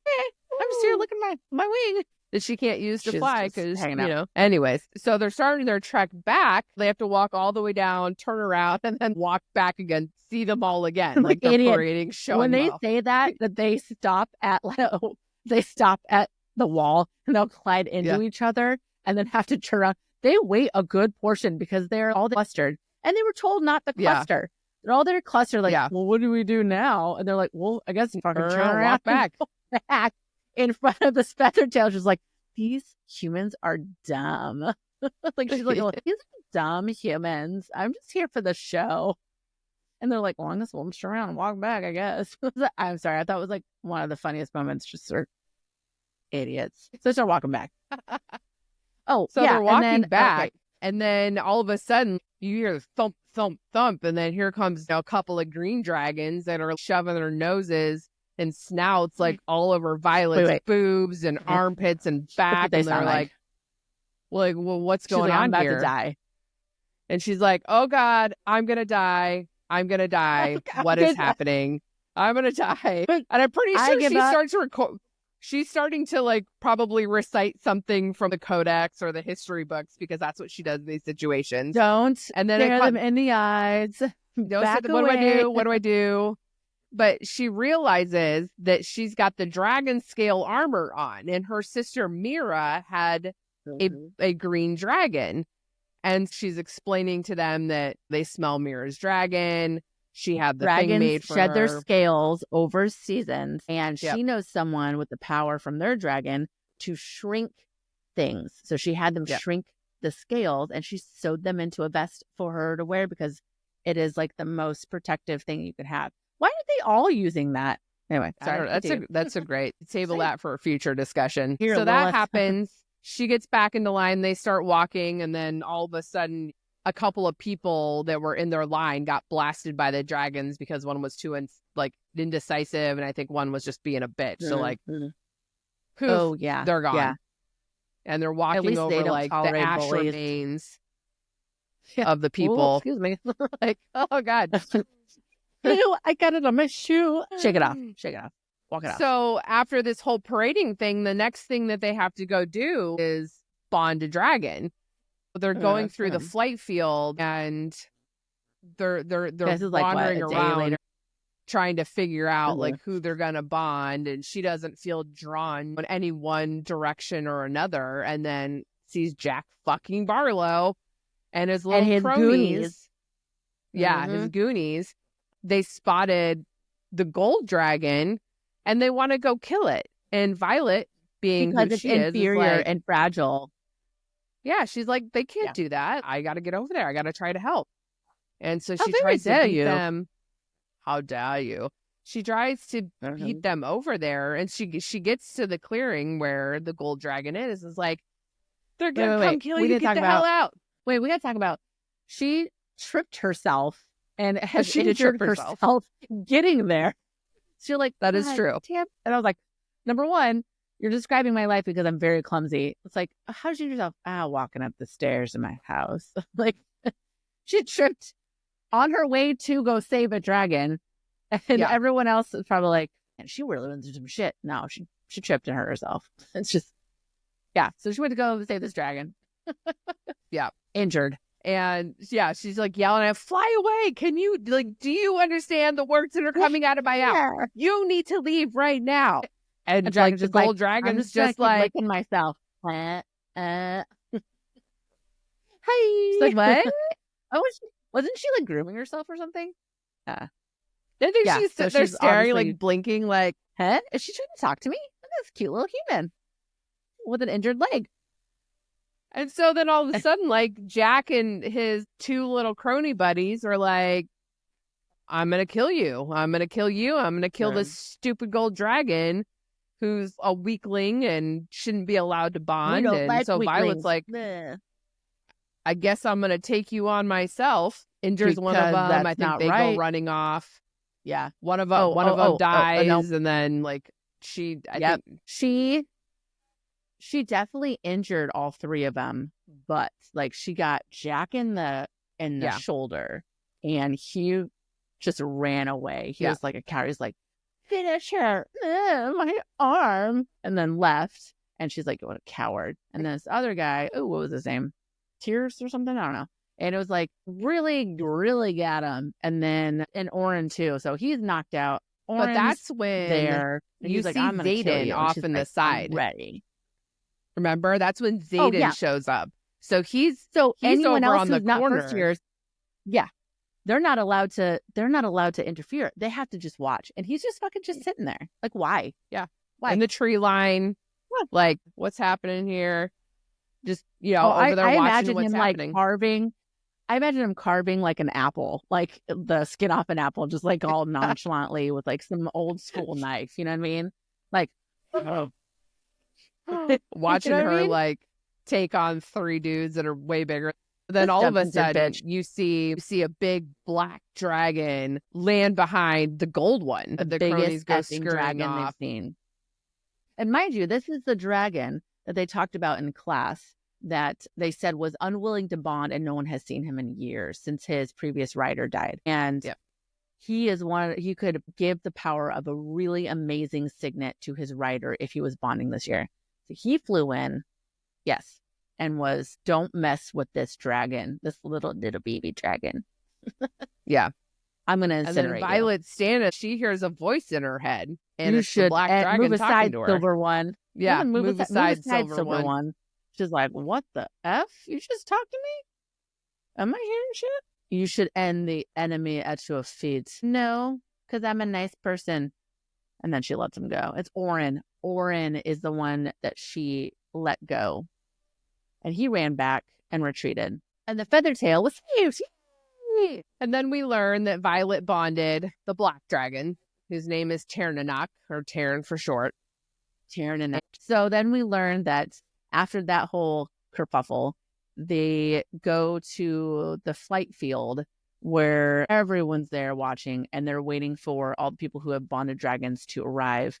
[SPEAKER 1] here looking at my wing
[SPEAKER 2] that she can't use to fly because, Anyways, so they're starting their trek back. They have to walk all the way down, turn around, and then walk back again, see them all again. Like the parading show.
[SPEAKER 1] When they say that they stop at the wall and they'll glide into each other and then have to turn around. They wait a good portion because they're all clustered. And they were told not to cluster. They're all there clustered like, well, what do we do now? And they're like, well, I guess fucking turn around, walk back in front of the feather tail. She's like, these humans are dumb. Like she's like, these are dumb humans. I'm just here for the show. And they're like, well, I guess we'll just turn around and walk back, I guess. I'm sorry. I thought it was like one of the funniest moments. Just sort of idiots. So they start walking back.
[SPEAKER 2] So they're walking back. And then all of a sudden you hear thump, thump, thump. And then here comes a couple of green dragons that are shoving their noses and snouts like all over Violet's boobs and armpits and back. And they're like, well, what's going on
[SPEAKER 1] I'm about
[SPEAKER 2] here?
[SPEAKER 1] To die.
[SPEAKER 2] And she's like, oh God, I'm going to die. I'm going to die. What is happening? I'm going to die. And I'm pretty sure she's starting to like probably recite something from the codex or the history books because that's what she does in these situations.
[SPEAKER 1] Don't stare them in the eyes. Back away.
[SPEAKER 2] What do I do? But she realizes that she's got the dragon scale armor on, and her sister Mira had a green dragon. And she's explaining to them that they smell Mira's dragon. She had the thing made for
[SPEAKER 1] shed
[SPEAKER 2] her.
[SPEAKER 1] Their scales over seasons, and she knows someone with the power from their dragon to shrink things. So she had them shrink the scales, and she sewed them into a vest for her to wear because it is like the most protective thing you could have. Why aren't they all using that? Anyway, sorry.
[SPEAKER 2] That's a great table that for a future discussion.
[SPEAKER 1] Here,
[SPEAKER 2] so that happens. She gets back into line. They start walking, and then all of a sudden, a couple of people that were in their line got blasted by the dragons because one was too indecisive, and I think one was just being a bitch. So poof, they're gone. Yeah. And they're walking over like the ash remains of the people.
[SPEAKER 1] Ooh, excuse me.
[SPEAKER 2] Like, oh God.
[SPEAKER 1] Ew, I got it on my shoe. Shake it off. Walk it off.
[SPEAKER 2] So after this whole parading thing, the next thing that they have to go do is bond a dragon. They're going through the flight field and they're wandering around trying to figure out like who they're gonna bond, and she doesn't feel drawn in any one direction or another, and then sees Jack fucking Barlow and his little cronies.
[SPEAKER 1] Goonies.
[SPEAKER 2] Yeah, his goonies. They spotted the gold dragon and they want to go kill it. And Violet, being
[SPEAKER 1] because
[SPEAKER 2] who
[SPEAKER 1] it's
[SPEAKER 2] she
[SPEAKER 1] inferior
[SPEAKER 2] is like,
[SPEAKER 1] and fragile.
[SPEAKER 2] Yeah, she's like, they can't do that. I got to get over there. I got to try to help. And so she
[SPEAKER 1] How
[SPEAKER 2] tries to
[SPEAKER 1] dare
[SPEAKER 2] beat
[SPEAKER 1] you.
[SPEAKER 2] them. How dare you? She tries to beat them over there, and she gets to the clearing where the gold dragon is. It's like, they're gonna come kill you. Get the hell out.
[SPEAKER 1] Wait, we gotta talk about. She tripped herself and has
[SPEAKER 2] she
[SPEAKER 1] injured herself getting there. So you're like,
[SPEAKER 2] that is true.
[SPEAKER 1] Damn. And I was like, number one, you're describing my life because I'm very clumsy. It's like, how did you do yourself? Walking up the stairs in my house. Like, she tripped on her way to go save a dragon. And everyone else is probably like, and she really went through some shit. No, she tripped and hurt herself. It's just, So she went to go save this dragon. Injured.
[SPEAKER 2] And she's like yelling at, fly away. Can you, like, do you understand the words that are coming out of my mouth? You need to leave right now. And like the gold dragon's just like
[SPEAKER 1] licking myself. Hey.
[SPEAKER 2] She's like, what?
[SPEAKER 1] Wasn't she like grooming herself or something?
[SPEAKER 2] I think she's sitting there staring, like blinking, like,
[SPEAKER 1] huh? Is she trying to talk to me? Look at this cute little human with an injured leg.
[SPEAKER 2] And so then all of a sudden, like, Jack and his two little crony buddies are like, I'm going to kill you. I'm going to kill you. I'm going to kill this stupid gold dragon who's a weakling and shouldn't be allowed to bond. And so Violet's like, I guess I'm going to take you on myself. Injures one of them. I think they go running off.
[SPEAKER 1] Yeah.
[SPEAKER 2] One of them dies. And then, like, I think
[SPEAKER 1] she definitely injured all three of them, but like she got Jack in the shoulder, and he just ran away. He was like a coward. He's like, finish her, my arm, and then left. And she's like, what a coward. And then this other guy, what was his name? Tears or something? I don't know. And it was like really, really got him. And then Oren too. So he's knocked out. Oren's
[SPEAKER 2] but that's when
[SPEAKER 1] you
[SPEAKER 2] see Xaden off in the side.
[SPEAKER 1] Ready.
[SPEAKER 2] Remember? That's when Xaden shows up. So he's
[SPEAKER 1] anyone
[SPEAKER 2] over
[SPEAKER 1] else
[SPEAKER 2] on the
[SPEAKER 1] who's not
[SPEAKER 2] corner.
[SPEAKER 1] First years, they're not allowed to interfere. They have to just watch. And he's just fucking just sitting there. Like, why?
[SPEAKER 2] Yeah.
[SPEAKER 1] Why?
[SPEAKER 2] In the tree line. What? Like, what's happening here? Just, over there watching what's happening.
[SPEAKER 1] Like carving. I imagine him carving like an apple, like the skin off an apple, just like all nonchalantly with like some old school knife. You know what I mean? Like,
[SPEAKER 2] watching her like take on three dudes that are way bigger. Then all of a sudden you see a big black dragon land behind the gold one.
[SPEAKER 1] The biggest dragon they've seen. And mind you, this is the dragon that they talked about in class that they said was unwilling to bond, and no one has seen him in years since his previous rider died. And he is he could give the power of a really amazing signet to his rider if he was bonding this year. So he flew in, and was, don't mess with this dragon, this little baby dragon. I'm going to incinerate.
[SPEAKER 2] And then Violet standing, she hears a voice in her head, and
[SPEAKER 1] it's the black dragon
[SPEAKER 2] move
[SPEAKER 1] talking
[SPEAKER 2] aside,
[SPEAKER 1] to her. Silver one.
[SPEAKER 2] Yeah, move aside,
[SPEAKER 1] silver one. She's like, what the F? You just talked to me? Am I hearing shit? You should end the enemy at your feet. No, because I'm a nice person. And then she lets him go. It's Oren. Oren is the one that she let go. And he ran back and retreated. And the Feathertail was saved. Yay!
[SPEAKER 2] And then we learn that Violet bonded the black dragon, whose name is Ternanak, or Terran for short.
[SPEAKER 1] Ternanak. So then we learn that after that whole kerfuffle, they go to the flight field where everyone's there watching, and they're waiting for all the people who have bonded dragons to arrive.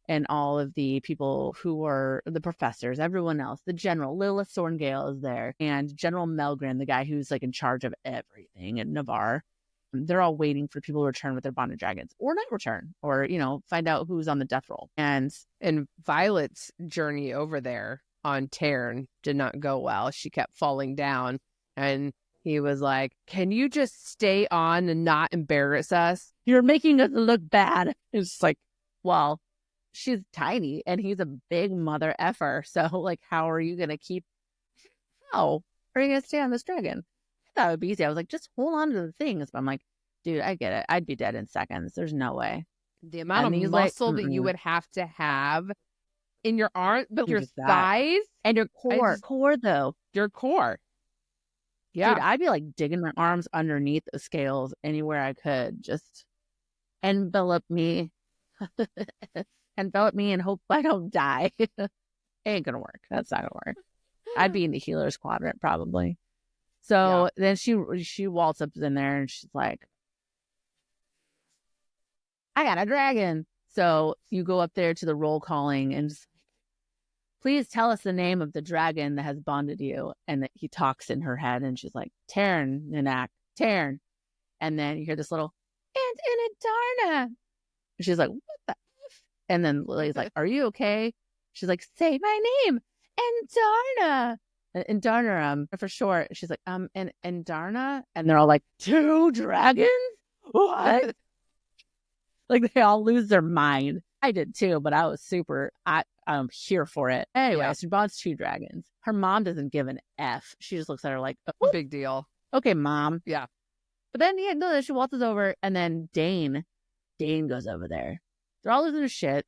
[SPEAKER 1] And all of the people who are the professors, everyone else, the general, Lilith Sorngale is there, and General Melgren, the guy who's like in charge of everything in Navarre. They're all waiting for people to return with their bonded dragons, or not return, or, find out who's on the death roll. And
[SPEAKER 2] Violet's journey over there on Tarn did not go well. She kept falling down, and he was like, can you just stay on and not embarrass us?
[SPEAKER 1] You're making us look bad. It's like, well, she's tiny and he's a big mother effer. So like, how are you going to stay on this dragon? I thought it would be easy. I was like, just hold on to the things. But I'm like, dude, I get it. I'd be dead in seconds. There's no way.
[SPEAKER 2] The amount of muscle that you would have to have in your arm, but your thighs
[SPEAKER 1] and your core.
[SPEAKER 2] Your core. Yeah.
[SPEAKER 1] Dude, I'd be like digging my arms underneath the scales anywhere I could. Just envelop me. And hope I don't die. Ain't gonna work. That's not gonna work. I'd be in the healer's quadrant probably. So then she waltz up in there and she's like, I got a dragon. So you go up there to the roll calling and just, please tell us the name of the dragon that has bonded you. And he talks in her head and she's like, Ternanak, Tern. And then you hear this little, and Inarna. And she's like, what the F? And then Lily's like, are you okay? She's like, say my name, Indarna. Indarna, for short. She's like, and Indarna? And they're all like, 2 dragons? What? Like they all lose their mind. I did too, but I was I'm here for it. Anyway, she bonds 2 dragons. Her mom doesn't give an F. She just looks at her like, oh,
[SPEAKER 2] big deal.
[SPEAKER 1] Okay, mom.
[SPEAKER 2] Yeah.
[SPEAKER 1] But then she waltzes over, and then Dane goes over there. They're all losing their shit.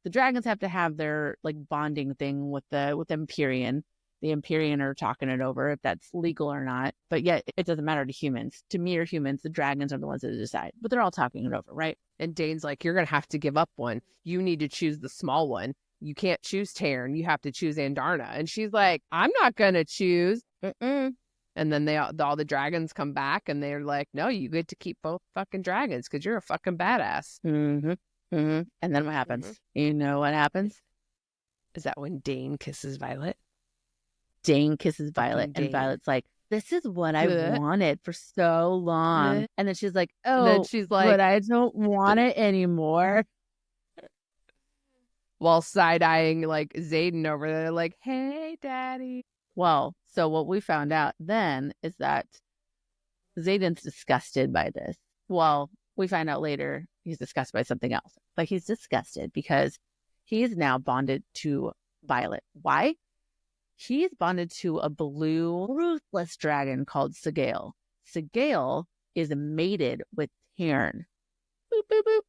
[SPEAKER 1] The dragons have to have their like bonding thing with Empyrean. the Empyrean are talking it over, if that's legal or not. But yet it doesn't matter to humans. To mere humans, the dragons are the ones that decide. But they're all talking it over, right?
[SPEAKER 2] And Dane's like, you're going to have to give up one. You need to choose the small one. You can't choose Taryn. You have to choose Andarna. And she's like, I'm not going to choose. And then all the dragons come back and they're like, no, you get to keep both fucking dragons because you're a fucking badass.
[SPEAKER 1] And then what happens? You know what happens?
[SPEAKER 2] Is that when Dane kisses Violet?
[SPEAKER 1] Dane kisses Violet, and Violet's like, this is what I wanted for so long. And then she's like, oh, then she's like, but I don't want it anymore.
[SPEAKER 2] While side-eyeing like Xaden over there, like, hey, daddy.
[SPEAKER 1] Well, so what we found out then is that Xaden's disgusted by this. Well, we find out later he's disgusted by something else. But he's disgusted because he is now bonded to Violet. Why? He's bonded to a blue, ruthless dragon called Sigale. Sigale is mated with Taryn. Boop, boop, boop.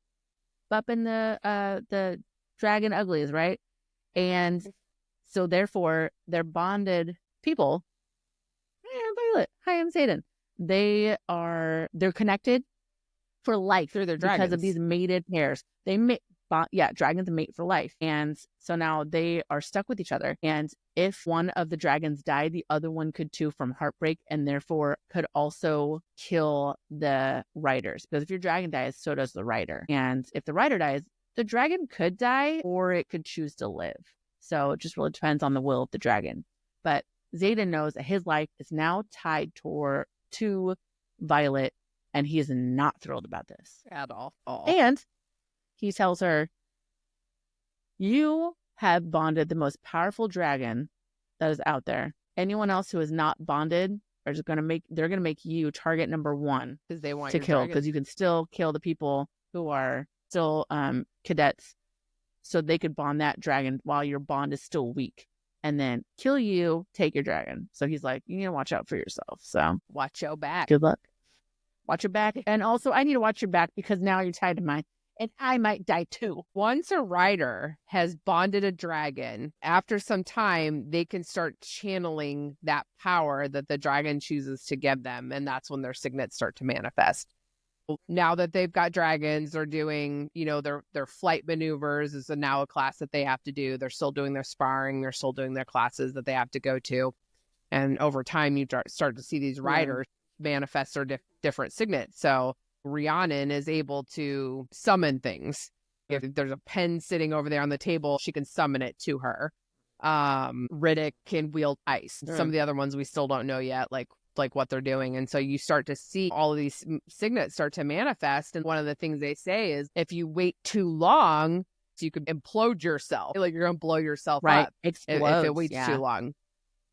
[SPEAKER 1] Up in the dragon uglies, right? And so therefore, they're bonded people. Hi, I'm Violet. Hi, I'm Xaden. They're connected for life through their dragons because of these mated pairs. Dragons mate for life. And so now they are stuck with each other. And if one of the dragons died, the other one could too from heartbreak, and therefore could also kill the riders. Because if your dragon dies, so does the rider. And if the rider dies, the dragon could die or it could choose to live. So it just really depends on the will of the dragon. But Xaden knows that his life is now tied to Violet, and he is not thrilled about this
[SPEAKER 2] at all.
[SPEAKER 1] And he tells her, you have bonded the most powerful dragon that is out there. Anyone else who is not bonded are just they're going to make you target number one
[SPEAKER 2] because they want
[SPEAKER 1] to kill, because you can still kill the people who are still cadets, so they could bond that dragon while your bond is still weak, and then kill you, take your dragon. So he's like, you need to watch out for yourself. So
[SPEAKER 2] watch your back.
[SPEAKER 1] Good luck. Watch your back. And also I need to watch your back because now you're tied to mine. And I might die too.
[SPEAKER 2] Once a rider has bonded a dragon, after some time, they can start channeling that power that the dragon chooses to give them. And that's when their signets start to manifest. Now that they've got dragons, they're doing, their flight maneuvers is now a class that they have to do. They're still doing their sparring. They're still doing their classes that they have to go to. And over time, you start to see these riders manifest their different signets. So Rhiannon is able to summon things. If there's a pen sitting over there on the table, she can summon it to her. Riddick can wield ice. Some of the other ones we still don't know yet, like what they're doing. And so you start to see all of these signets start to manifest. And one of the things they say is if you wait too long, you could implode yourself. Like you're going to blow yourself up if it waits too long.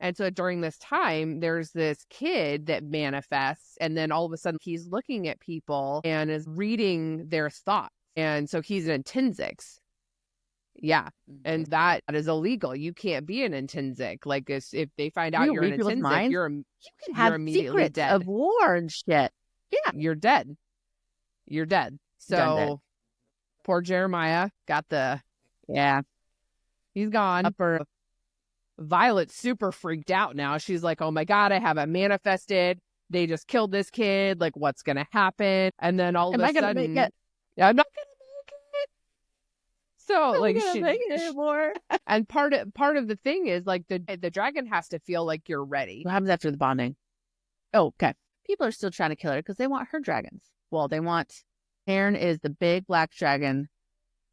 [SPEAKER 2] And so during this time, there's this kid that manifests, and then all of a sudden he's looking at people and is reading their thoughts. And so he's an intrinsics. Yeah. And that is illegal. You can't be an intrinsic. Like if they find out you're an intrinsic, you
[SPEAKER 1] can have immediately secrets dead. Of war and shit.
[SPEAKER 2] Yeah. You're dead. So poor Jeremiah got he's gone. Violet's super freaked out now. She's like, oh my God, I haven't manifested. They just killed this kid. Like, what's going to happen? And then all of a sudden, I'm not going to make it. So
[SPEAKER 1] I'm like, she make it anymore.
[SPEAKER 2] And part of the thing is like the dragon has to feel like you're ready.
[SPEAKER 1] What happens after the bonding? Oh, okay. People are still trying to kill her because they want her dragons. Well, Taryn is the big black dragon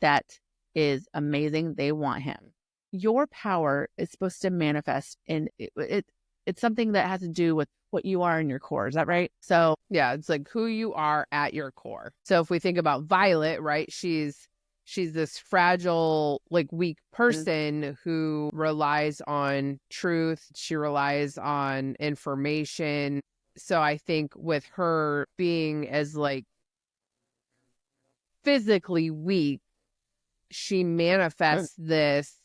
[SPEAKER 1] that is amazing. They want him. Your power is supposed to manifest in it's something that has to do with what you are in your core. Is that right? So
[SPEAKER 2] yeah, it's like who you are at your core. So if we think about Violet, right, she's this fragile, like weak person who relies on truth. She relies on information. So I think with her being as like physically weak, she manifests this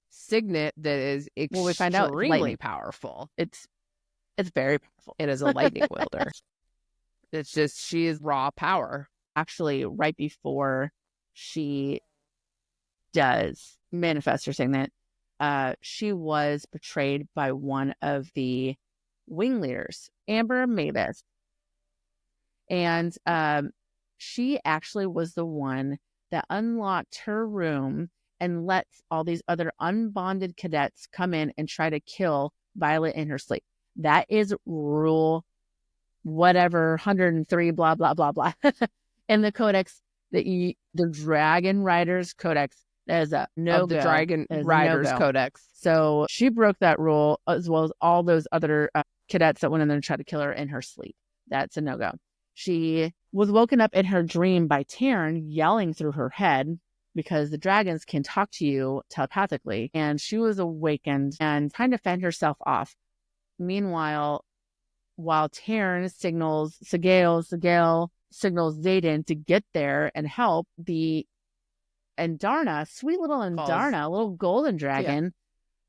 [SPEAKER 2] signet that is extremely
[SPEAKER 1] we find out
[SPEAKER 2] powerful.
[SPEAKER 1] It's very powerful.
[SPEAKER 2] It is a lightning wielder. It's just, she is raw power.
[SPEAKER 1] Actually, right before she does manifest her signet, she was betrayed by one of the wing leaders, Amber Mavis. And she actually was the one that unlocked her room and lets all these other unbonded cadets come in and try to kill Violet in her sleep. That is rule whatever 103 blah blah blah blah in the codex, the Dragon Riders Codex. That is a no-go.
[SPEAKER 2] The Dragon Riders Codex.
[SPEAKER 1] So she broke that rule, as well as all those other cadets that went in there and tried to kill her in her sleep. That's a no-go. She was woken up in her dream by Taryn yelling through her head, because the dragons can talk to you telepathically. And she was awakened and trying to fend herself off. Meanwhile, while Taryn signals Sigale signals Xaden to get there and help, and Darna, sweet little Darna, a little golden dragon,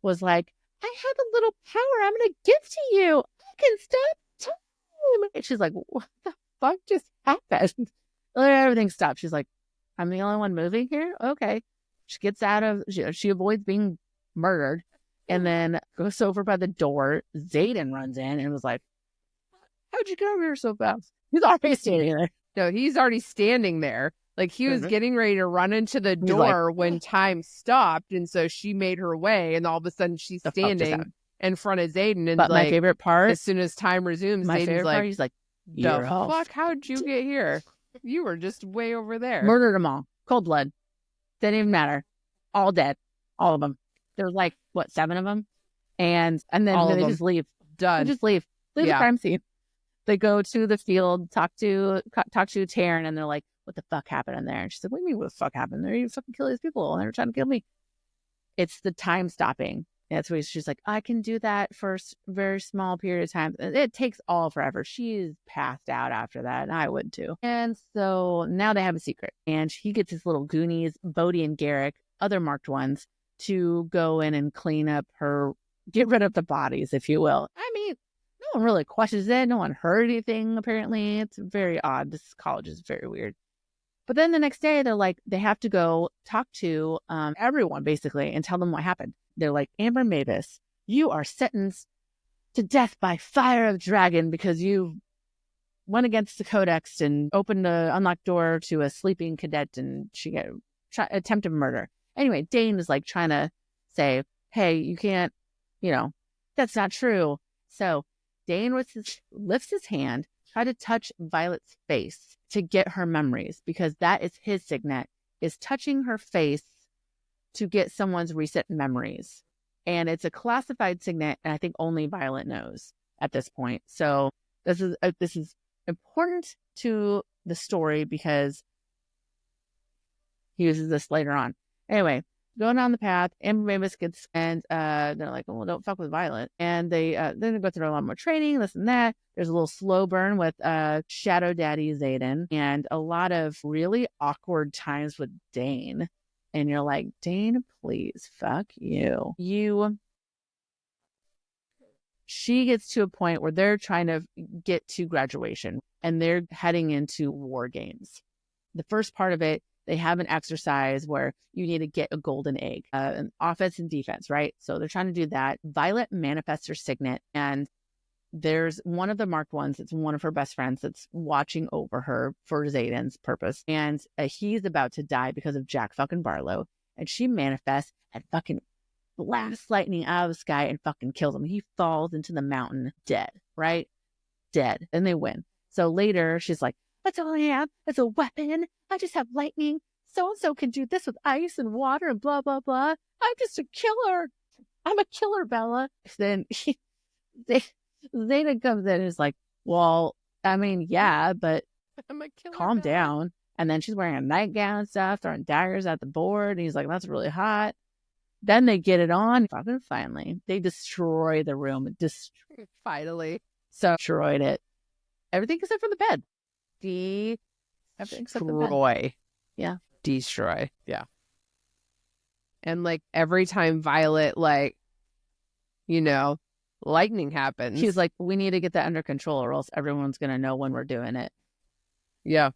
[SPEAKER 1] was like, I have a little power I'm going to give to you. I can stop time. And she's like, what the fuck just happened? Everything stopped. She's like, I'm the only one moving here? Okay. She gets out of, she avoids being murdered, and then goes over by the door. Xaden runs in and was like, how'd you get over here so fast? He's already standing there.
[SPEAKER 2] No, he's already standing there. Like, he was getting ready to run into the door when time stopped, and so she made her way, and all of a sudden she's standing in front of Xaden. And
[SPEAKER 1] but my favorite part,
[SPEAKER 2] as soon as time resumes, Xaden's like,
[SPEAKER 1] he's like,
[SPEAKER 2] the fuck? How'd you get here? You were just way over there.
[SPEAKER 1] Murdered them all. Cold blood. Didn't even matter. All dead. All of them. There's like, 7 of them? And then they just leave.
[SPEAKER 2] Done.
[SPEAKER 1] They just leave. Leave the crime scene. They go to the field, talk to Taryn, and they're like, what the fuck happened in there? And she's like, what do you mean what the fuck happened there? You fucking kill these people and they're trying to kill me. It's the time stopping. That's why she's like, I can do that for a very small period of time. It takes all forever. She's passed out after that, and I would too. And so now they have a secret. And he gets his little Goonies, Bodhi and Garrick, other marked ones, to go in and clean up get rid of the bodies, if you will. I mean, no one really questions it. No one heard anything, apparently. It's very odd. This college is very weird. But then the next day, they're like, they have to go talk to everyone, basically, and tell them what happened. They're like, Amber Mavis, you are sentenced to death by fire of dragon because you went against the codex and opened the unlocked door to a sleeping cadet, and she got attempted murder. Anyway, Dane is like trying to say, hey, you can't, that's not true. So Dane lifts his hand, try to touch Violet's face to get her memories, because that is his signet, is touching her face to get someone's recent memories. And it's a classified signet, and I think only Violet knows at this point. So this is important to the story because he uses this later on. Anyway, going down the path, Amber Mavis gets, and they're like, well, don't fuck with Violet. And they then they go through a lot more training, this and that. There's a little slow burn with Shadow Daddy Xaden, and a lot of really awkward times with Dane. And you're like, Dane, please, fuck you. She gets to a point where they're trying to get to graduation, and they're heading into war games. The first part of it, they have an exercise where you need to get a golden egg, an offense and defense, right? So they're trying to do that. Violet manifests her signet, and there's one of the marked ones. It's one of her best friends that's watching over her for Xaden's purpose. And he's about to die because of Jack fucking Barlow. And she manifests and fucking blasts lightning out of the sky and fucking kills him. He falls into the mountain dead, right? Dead. And they win. So later she's like, that's all I have. It's a weapon. I just have lightning. So-and-so can do this with ice and water and blah, blah, blah. I'm just a killer. I'm a killer, Bella. Then Xaden comes in and is like, well, I mean, yeah, but
[SPEAKER 2] I'm a killer,
[SPEAKER 1] calm
[SPEAKER 2] Bella.
[SPEAKER 1] down. And then she's wearing a nightgown and stuff, throwing daggers at the board. And he's like, that's really hot. Then they get it on. Fucking finally, they destroy the room.
[SPEAKER 2] Finally.
[SPEAKER 1] So destroyed it. Everything except for the bed. Everything except for the bed. Yeah.
[SPEAKER 2] Destroy. Yeah. And like every time Violet, like, lightning happens.
[SPEAKER 1] She's like, we need to get that under control or else everyone's going to know when we're doing it.
[SPEAKER 2] Yeah.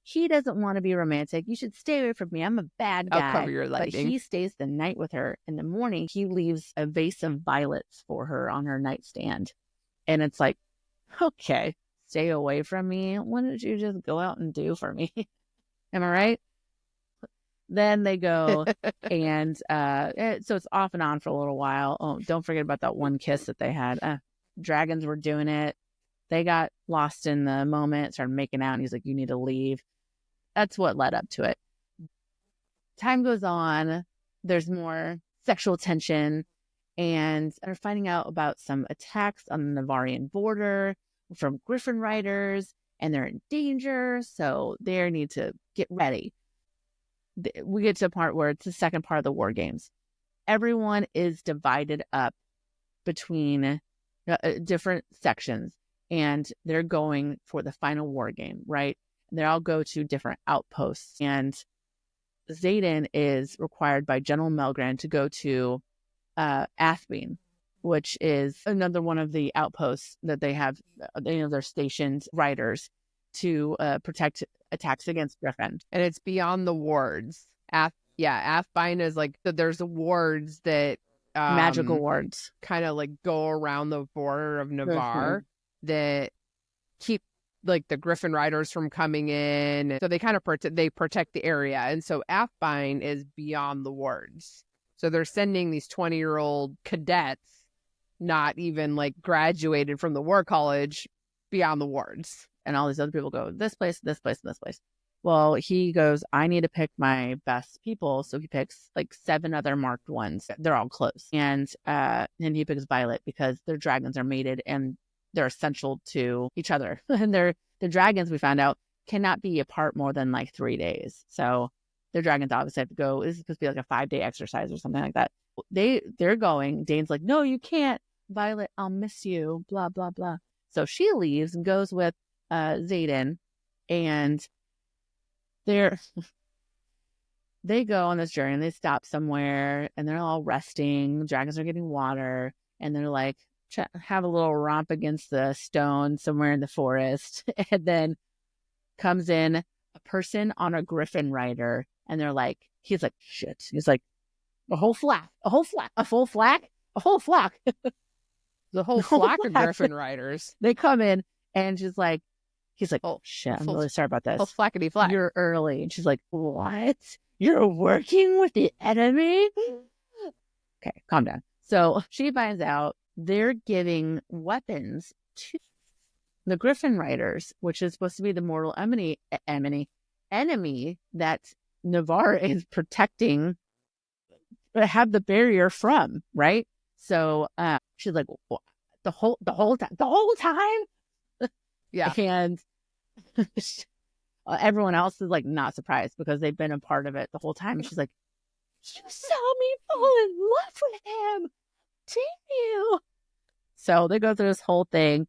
[SPEAKER 1] he doesn't want to be romantic. You should stay away from me. I'm a bad guy.
[SPEAKER 2] I'll cover your lighting.
[SPEAKER 1] But he stays the night with her. In the morning, he leaves a vase of violets for her on her nightstand. And it's like, okay, stay away from me. What did you just go out and do for me? Am I right? Then they go and so it's off and on for a little while. Oh, don't forget about that one kiss that they had. Dragons were doing it. They got lost in the moment, started making out, and he's like, you need to leave. That's what led up to it. Time goes on. There's more sexual tension, and they're finding out about some attacks on the Navarian border from Griffin riders, and they're in danger, so they need to get ready. We get to a part where it's the second part of the war games. Everyone is divided up between different sections, and they're going for the final war game, right? They all go to different outposts, and Xaden is required by General Melgren to go to Athbean, which is another one of the outposts that they have. They're stationed riders to protect attacks against Griffin.
[SPEAKER 2] And it's beyond the wards. Athbean is like, there's wards that
[SPEAKER 1] magical wards
[SPEAKER 2] kind of like go around the border of Navarre that keep like the Griffin riders from coming in. So they kind of protect the area. And so Athbean is beyond the wards. So they're sending these 20-year-old cadets, not even like graduated from the war college, beyond the wards.
[SPEAKER 1] And all these other people go, this place, this place, this place. Well, he goes, I need to pick my best people. So he picks like 7 other marked ones. They're all close. And he picks Violet because their dragons are mated and they're essential to each other. And the dragons, we found out, cannot be apart more than like 3 days. So their dragons obviously have to go. This is supposed to be like a 5-day exercise or something like that. They're going. Dane's like, no, you can't. Violet, I'll miss you. Blah, blah, blah. So she leaves and goes with Xaden, and they go on this journey and they stop somewhere and they're all resting. The dragons are getting water and they're like, have a little romp against the stone somewhere in the forest. And then comes in a person on a Griffin rider and they're like, he's like, shit. He's like, a whole flock.
[SPEAKER 2] The whole flock of Griffin riders.
[SPEAKER 1] They come in and he's like, oh shit, I'm really sorry about this.
[SPEAKER 2] Oh, flackety flack.
[SPEAKER 1] You're early. And she's like, what? You're working with the enemy? Okay, calm down. So she finds out they're giving weapons to the Griffin riders, which is supposed to be the mortal enemy that Navarre is protecting, have the barrier from, right? So she's like, the whole time.
[SPEAKER 2] Yeah.
[SPEAKER 1] And everyone else is like not surprised because they've been a part of it the whole time. And she's like, you saw me fall in love with him. Damn you. So they go through this whole thing,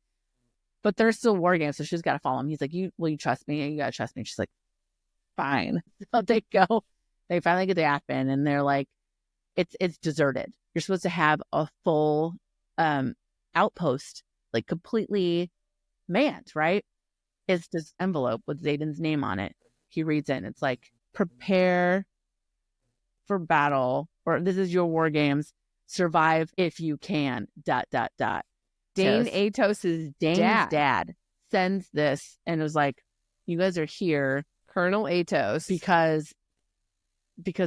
[SPEAKER 1] but they're still war games. So she's got to follow him. He's like, will you trust me? You got to trust me. She's like, fine. So they go, they finally get to Athbean and they're like, it's deserted. You're supposed to have a full outpost, like completely manned, right? It's this envelope with Xaden's name on it. He reads it and it's like, prepare for battle, or this is your war games. Survive if you can, ...
[SPEAKER 2] Dane Atos's
[SPEAKER 1] Dane's dad sends this and was like, you guys are here,
[SPEAKER 2] Colonel Atos,
[SPEAKER 1] because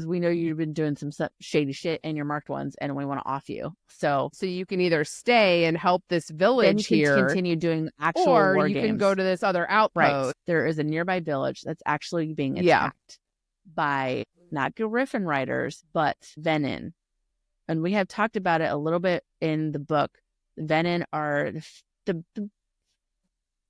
[SPEAKER 1] we know you've been doing some shady shit in your marked ones and we want to off you. So
[SPEAKER 2] you can either stay and help this village
[SPEAKER 1] then you can
[SPEAKER 2] here,
[SPEAKER 1] continue doing actual
[SPEAKER 2] or
[SPEAKER 1] war
[SPEAKER 2] you
[SPEAKER 1] games.
[SPEAKER 2] Can go to this other outpost.
[SPEAKER 1] Right. There is a nearby village that's actually being attacked by not Griffin riders, but Venin. And we have talked about it a little bit in the book. Venin are the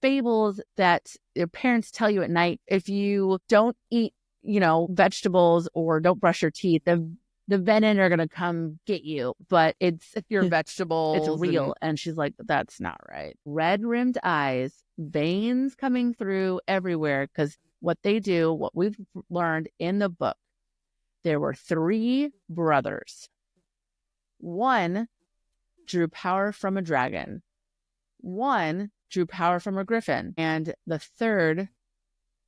[SPEAKER 1] fables that your parents tell you at night. If you don't eat, vegetables or don't brush your teeth, the Venin are going to come get you. But it's
[SPEAKER 2] your vegetables.
[SPEAKER 1] It's real. And she's like, that's not right. Red-rimmed eyes, veins coming through everywhere. Because what they do, what we've learned in the book, there were 3 brothers. One drew power from a dragon. One drew power from a griffin. And the third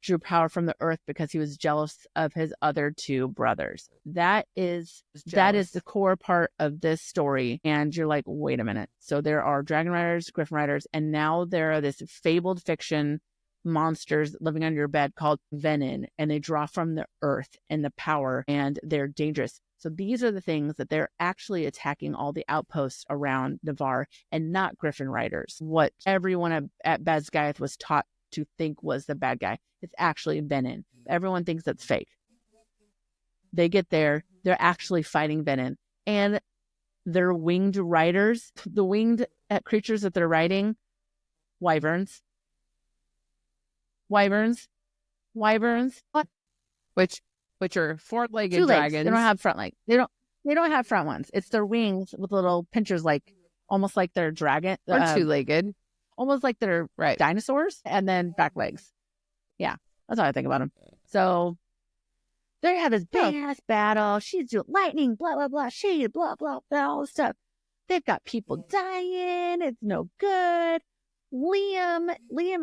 [SPEAKER 1] drew power from the earth because he was jealous of his other two brothers. That is the core part of this story. And you're like, wait a minute. So there are dragon riders, griffin riders, and now there are this fabled fiction monsters living under your bed called venin, and they draw from the earth and the power, and they're dangerous. So these are the things that they're actually attacking all the outposts around Navarre, and not griffin riders. What everyone at Basgiath was taught to think was the bad guy. It's actually venin. Everyone thinks that's fake. They get there, they're actually fighting venin. And they're winged riders. The winged creatures that they're riding, wyverns. What?
[SPEAKER 2] Which are four-legged dragons.
[SPEAKER 1] They don't have front legs. They don't have front ones. It's their wings with little pinchers, like almost like they're dragon
[SPEAKER 2] or two-legged.
[SPEAKER 1] Almost like they're dinosaurs, and then back legs. Yeah, that's how I think about them. So they have this big ass battle. She's doing lightning, blah blah blah. Shade, blah blah blah, all this stuff. They've got people dying. It's no good. Liam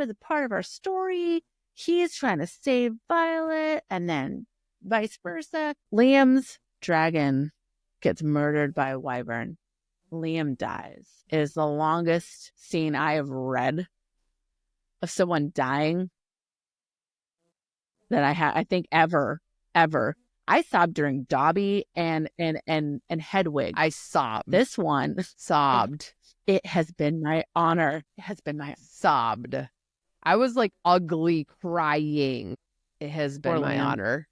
[SPEAKER 1] is a part of our story. He's trying to save Violet, and then vice versa. Liam's dragon gets murdered by a wyvern. Liam dies. It is the longest scene I have read of someone dying that I think ever. I sobbed during Dobby and Hedwig.
[SPEAKER 2] I sobbed.
[SPEAKER 1] This one
[SPEAKER 2] sobbed.
[SPEAKER 1] It has been my honor.
[SPEAKER 2] Sobbed. I was like ugly crying. It has been my honor.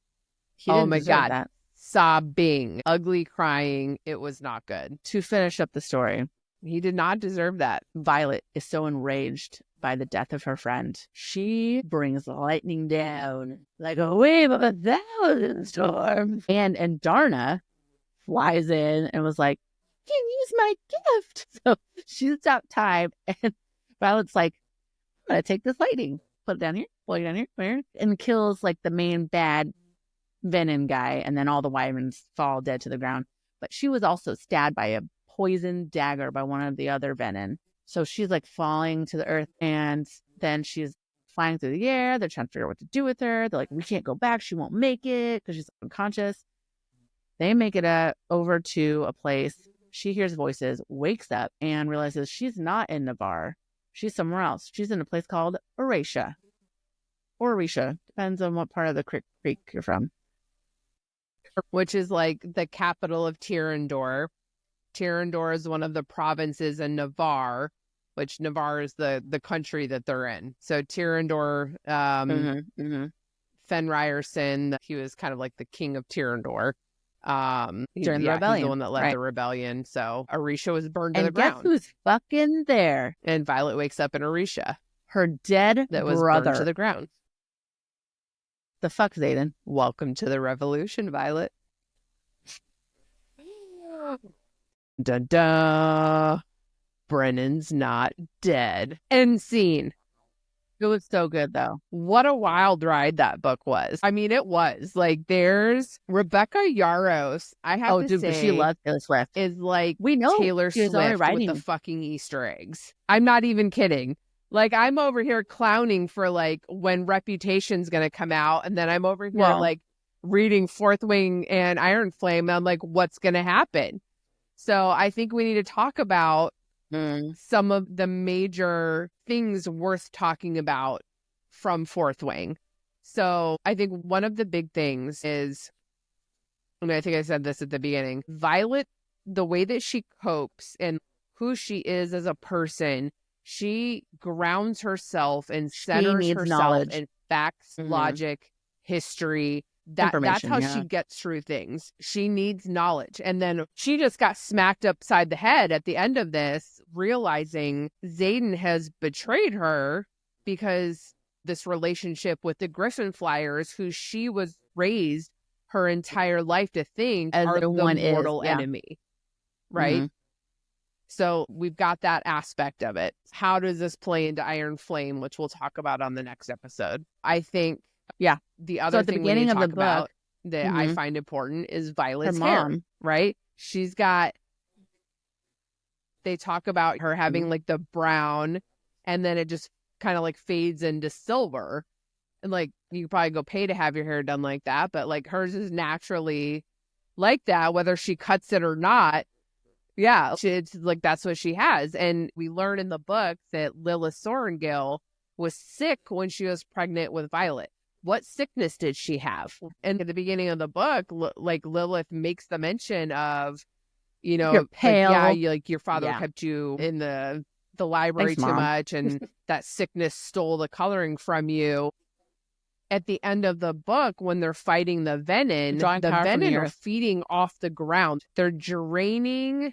[SPEAKER 2] Oh my God.
[SPEAKER 1] That.
[SPEAKER 2] Sobbing, ugly crying. It was not good.
[SPEAKER 1] To finish up the story,
[SPEAKER 2] he did not deserve that.
[SPEAKER 1] Violet is so enraged by the death of her friend. She brings lightning down like a wave of 1,000 storms. And Darna flies in and was like, "You can use my gift." So she stopped time, and Violet's like, "I'm going to take this lightning, put it down here, pull it down here, and kills like the main bad venin guy, and then all the wyverns fall dead to the ground. But she was also stabbed by a poisoned dagger by one of the other venin. So she's like falling to the earth, and then she's flying through the air. They're trying to figure out what to do with her. They're like, "We can't go back. She won't make it because she's unconscious." They make it over to a place. She hears voices, wakes up, and realizes she's not in Navarre. She's somewhere else. She's in a place called Orisha. Or Orisha. Depends on what part of the creek you're from.
[SPEAKER 2] Which is like the capital of Tirandor. Tirandor is one of the provinces in Navarre, which Navarre is the country that they're in. So Tirandor, Fenrirson, he was kind of like the king of Tirandor.
[SPEAKER 1] During the rebellion.
[SPEAKER 2] He's the one that led the rebellion. So Orisha was burned to the ground.
[SPEAKER 1] And guess who's fucking there?
[SPEAKER 2] And Violet wakes up in Orisha.
[SPEAKER 1] Her dead
[SPEAKER 2] that was
[SPEAKER 1] brother.
[SPEAKER 2] Burned to the ground.
[SPEAKER 1] The fuck, Xaden?
[SPEAKER 2] Welcome to the revolution, Violet. Da-da. Brennan's not dead. End scene.
[SPEAKER 1] It was so good, though.
[SPEAKER 2] What a wild ride that book was. I mean, it was. Like, there's Rebecca Yarros. I have to say,
[SPEAKER 1] she loves Taylor Swift.
[SPEAKER 2] Is like
[SPEAKER 1] we know
[SPEAKER 2] Taylor Swift with the fucking Easter eggs. I'm not even kidding. Like, I'm over here clowning for, like, when Reputation's going to come out. And then I'm over here, like, reading Fourth Wing and Iron Flame. And I'm like, what's going to happen? So I think we need to talk about some of the major things worth talking about from Fourth Wing. So I think one of the big things is, and I think I said this at the beginning, Violet, the way that she copes and who she is as a person, she grounds herself and centers herself
[SPEAKER 1] knowledge.
[SPEAKER 2] in facts, logic, history. That's how she gets through things. She needs knowledge. And then she just got smacked upside the head at the end of this, realizing Xaden has betrayed her because this relationship with the Griffin Flyers, who she was raised her entire life to think as are the mortal enemy. Right? So we've got that aspect of it. How does this play into Iron Flame, which we'll talk about on the next episode? I think, the other thing we need to talk about that I find important is Violet's hair, right? She's got, they talk about her having like the brown, and then it just kind of like fades into silver. And like, You could probably go pay to have your hair done like that, but like hers is naturally like that, whether she cuts it or not. Yeah, it's like that's what she has. And we learn in the book that Lilith Sorrengail was sick when she was pregnant with Violet. What sickness did she have? And at the beginning of the book, like Lilith makes the mention of, you know,
[SPEAKER 1] you're pale.
[SPEAKER 2] Like, yeah, like your father kept you in the library too much, and that sickness stole the coloring from you. At the end of the book, when they're fighting the venom are feeding off the ground. They're draining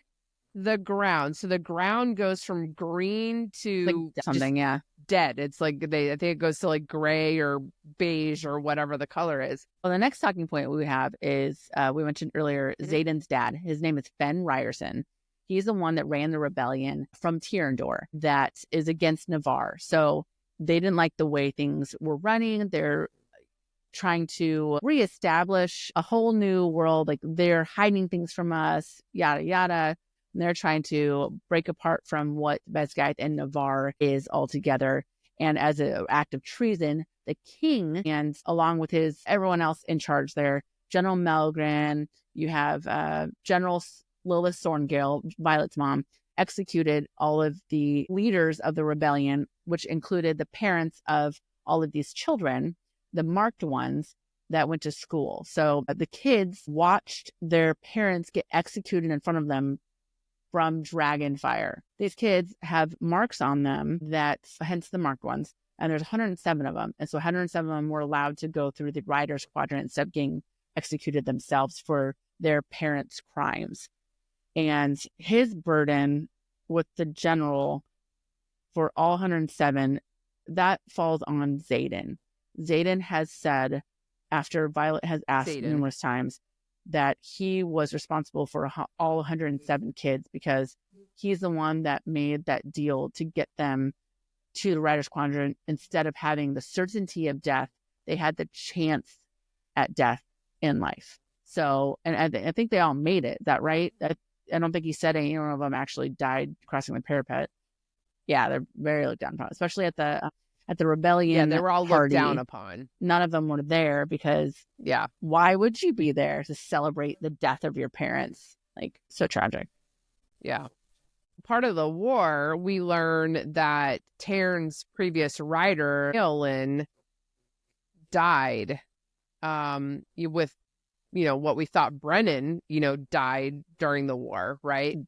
[SPEAKER 2] the ground. So the ground goes from green to
[SPEAKER 1] like something,
[SPEAKER 2] dead. It's like I think it goes to like gray or beige or whatever the color is.
[SPEAKER 1] Well, the next talking point we have is we mentioned earlier Xaden's dad. His name is Fen Ryerson. He's the one that ran the rebellion from Tyrrendor that is against Navarre. So they didn't like the way things were running. They're trying to reestablish a whole new world. Like they're hiding things from us, yada, yada. And they're trying to break apart from what Besgite and Navarre is altogether. And as an act of treason, the king, and along with everyone else in charge there, General Melgren, you have General Lilith Sorrengail, Violet's mom, executed all of the leaders of the rebellion, which included the parents of all of these children, the marked ones that went to school. So the kids watched their parents get executed in front of them from dragon fire. These kids have marks on them, hence the marked ones, and there's 107 of them. And so 107 of them were allowed to go through the Riders Quadrant instead of getting executed themselves for their parents' crimes. And his burden with the general for all 107, that falls on Xaden. Xaden has said, after Violet has asked numerous times, that he was responsible for all 107 kids because he's the one that made that deal to get them to the Riders Quadrant. Instead of having the certainty of death, they had the chance at death in life. So, and I think they all made it. Is that right? I don't think he said any one of them actually died crossing the parapet. Yeah, they're very looked down upon, especially at the rebellion.
[SPEAKER 2] Yeah, they were all
[SPEAKER 1] party.
[SPEAKER 2] Looked down upon.
[SPEAKER 1] None of them were there because, why would you be there to celebrate the death of your parents? Like, so tragic.
[SPEAKER 2] Yeah. Part of the war, we learn that Taryn's previous rider, Eowyn, died with, what we thought Brennan, died during the war, right?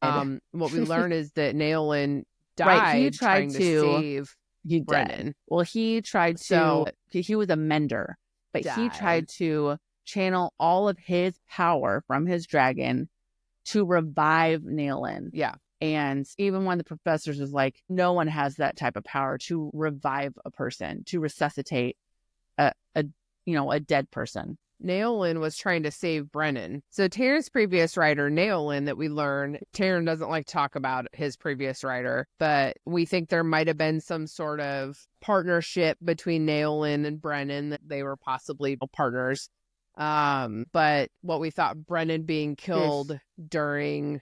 [SPEAKER 2] What we learn is that Eowyn died he tried to save Brennan.
[SPEAKER 1] Well, he tried to, he was a mender, but he tried to channel all of his power from his dragon to revive Eowyn.
[SPEAKER 2] Yeah.
[SPEAKER 1] And even one of the professors was like, no one has that type of power to revive a person, to resuscitate a dead person.
[SPEAKER 2] Eowyn was trying to save Brennan. So Taryn's previous rider, Eowyn, that we learn, Taryn doesn't like to talk about his previous rider, but we think there might have been some sort of partnership between Eowyn and Brennan, that they were possibly partners. But what we thought Brennan being killed during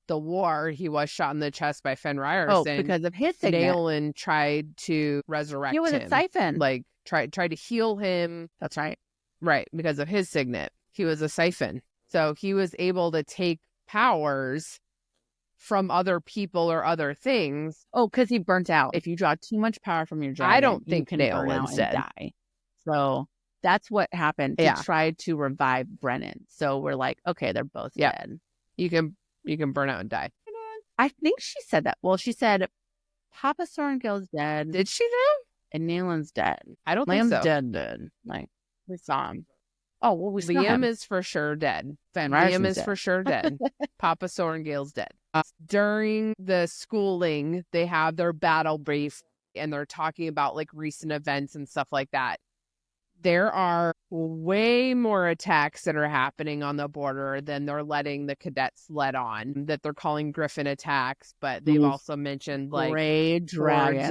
[SPEAKER 2] the war, he was shot in the chest by Fen Ryerson.
[SPEAKER 1] Oh, because of his signet.
[SPEAKER 2] Eowyn tried to resurrect him.
[SPEAKER 1] He was a siphon.
[SPEAKER 2] Like, tried to heal him.
[SPEAKER 1] That's right.
[SPEAKER 2] Right, because of his signet. He was a siphon. So he was able to take powers from other people or other things.
[SPEAKER 1] Oh, because he burnt out. If you draw too much power from your dragon,
[SPEAKER 2] I don't think
[SPEAKER 1] you can burn out and die. So that's what happened. He tried to revive Brennan. So we're like, okay, they're both dead.
[SPEAKER 2] You can burn out and die.
[SPEAKER 1] I think she said that. Well, she said Papa Sorrengail's dead.
[SPEAKER 2] Did she though?
[SPEAKER 1] And Nealon's dead.
[SPEAKER 2] I don't think so.
[SPEAKER 1] Dead. Like, we saw him. Oh, well, we saw
[SPEAKER 2] Liam
[SPEAKER 1] him.
[SPEAKER 2] is for sure dead.
[SPEAKER 1] Liam
[SPEAKER 2] is for sure dead. Papa Sorrengail's dead. During the schooling, they have their battle brief and they're talking about like recent events and stuff like that. There are way more attacks that are happening on the border than they're letting the cadets let on, that they're calling Griffin attacks, but they've also mentioned like
[SPEAKER 1] gray dragons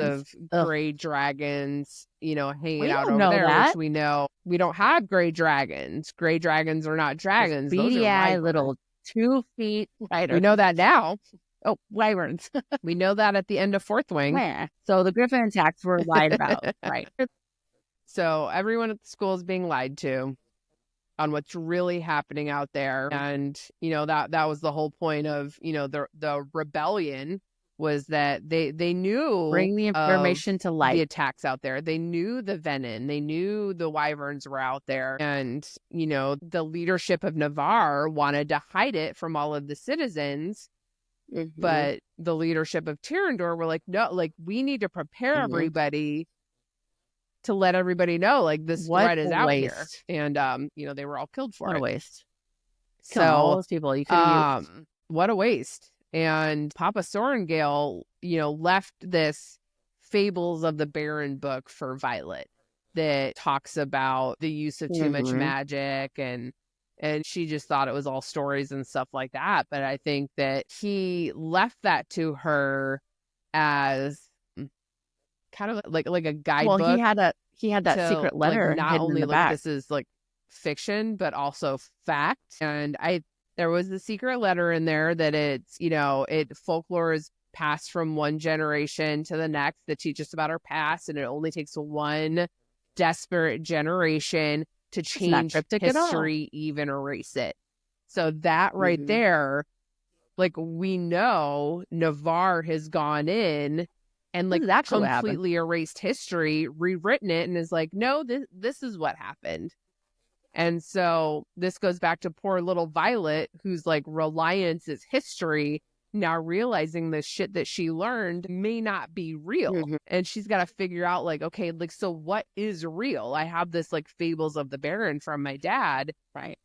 [SPEAKER 2] of gray dragons, hanging out over there, which we know we don't have gray dragons. Gray dragons are not dragons.
[SPEAKER 1] Beady eye little 2 feet wider.
[SPEAKER 2] We know that now.
[SPEAKER 1] Oh, wyverns.
[SPEAKER 2] We know that at the end of Fourth Wing.
[SPEAKER 1] Yeah. So the Griffin attacks were lied about, right?
[SPEAKER 2] So everyone at the school is being lied to on what's really happening out there. And, that was the whole point of, the rebellion was that they knew
[SPEAKER 1] bring the information to light.
[SPEAKER 2] The attacks out there. They knew the venom. They knew the wyverns were out there. And, the leadership of Navarre wanted to hide it from all of the citizens. Mm-hmm. But the leadership of Tyrrendor were like, no, like we need to prepare everybody to let everybody know, like this threat is out here. And, they were all killed for it.
[SPEAKER 1] What a waste. Killing all those people you could have used.
[SPEAKER 2] What a waste. And Papa Sorrengail, left this Fables of the Baron book for Violet that talks about the use of too much magic, and she just thought it was all stories and stuff like that. But I think that he left that to her as kind of like a guidebook.
[SPEAKER 1] Well, he had that secret letter,
[SPEAKER 2] like, not only
[SPEAKER 1] in the back.
[SPEAKER 2] This is like fiction, but also fact. And there was the secret letter in there that it's, folklore is passed from one generation to the next that teaches about our past, and it only takes one desperate generation to change history, even erase it. So that right there, like, we know Navarre has gone in and like completely erased history, rewritten it, and is like, no, this is what happened. And so this goes back to poor little Violet, whose like reliance is history, now realizing the shit that she learned may not be real. And she's got to figure out like, okay, like, so what is real? I have this like Fables of the Baron from my dad.
[SPEAKER 1] Right.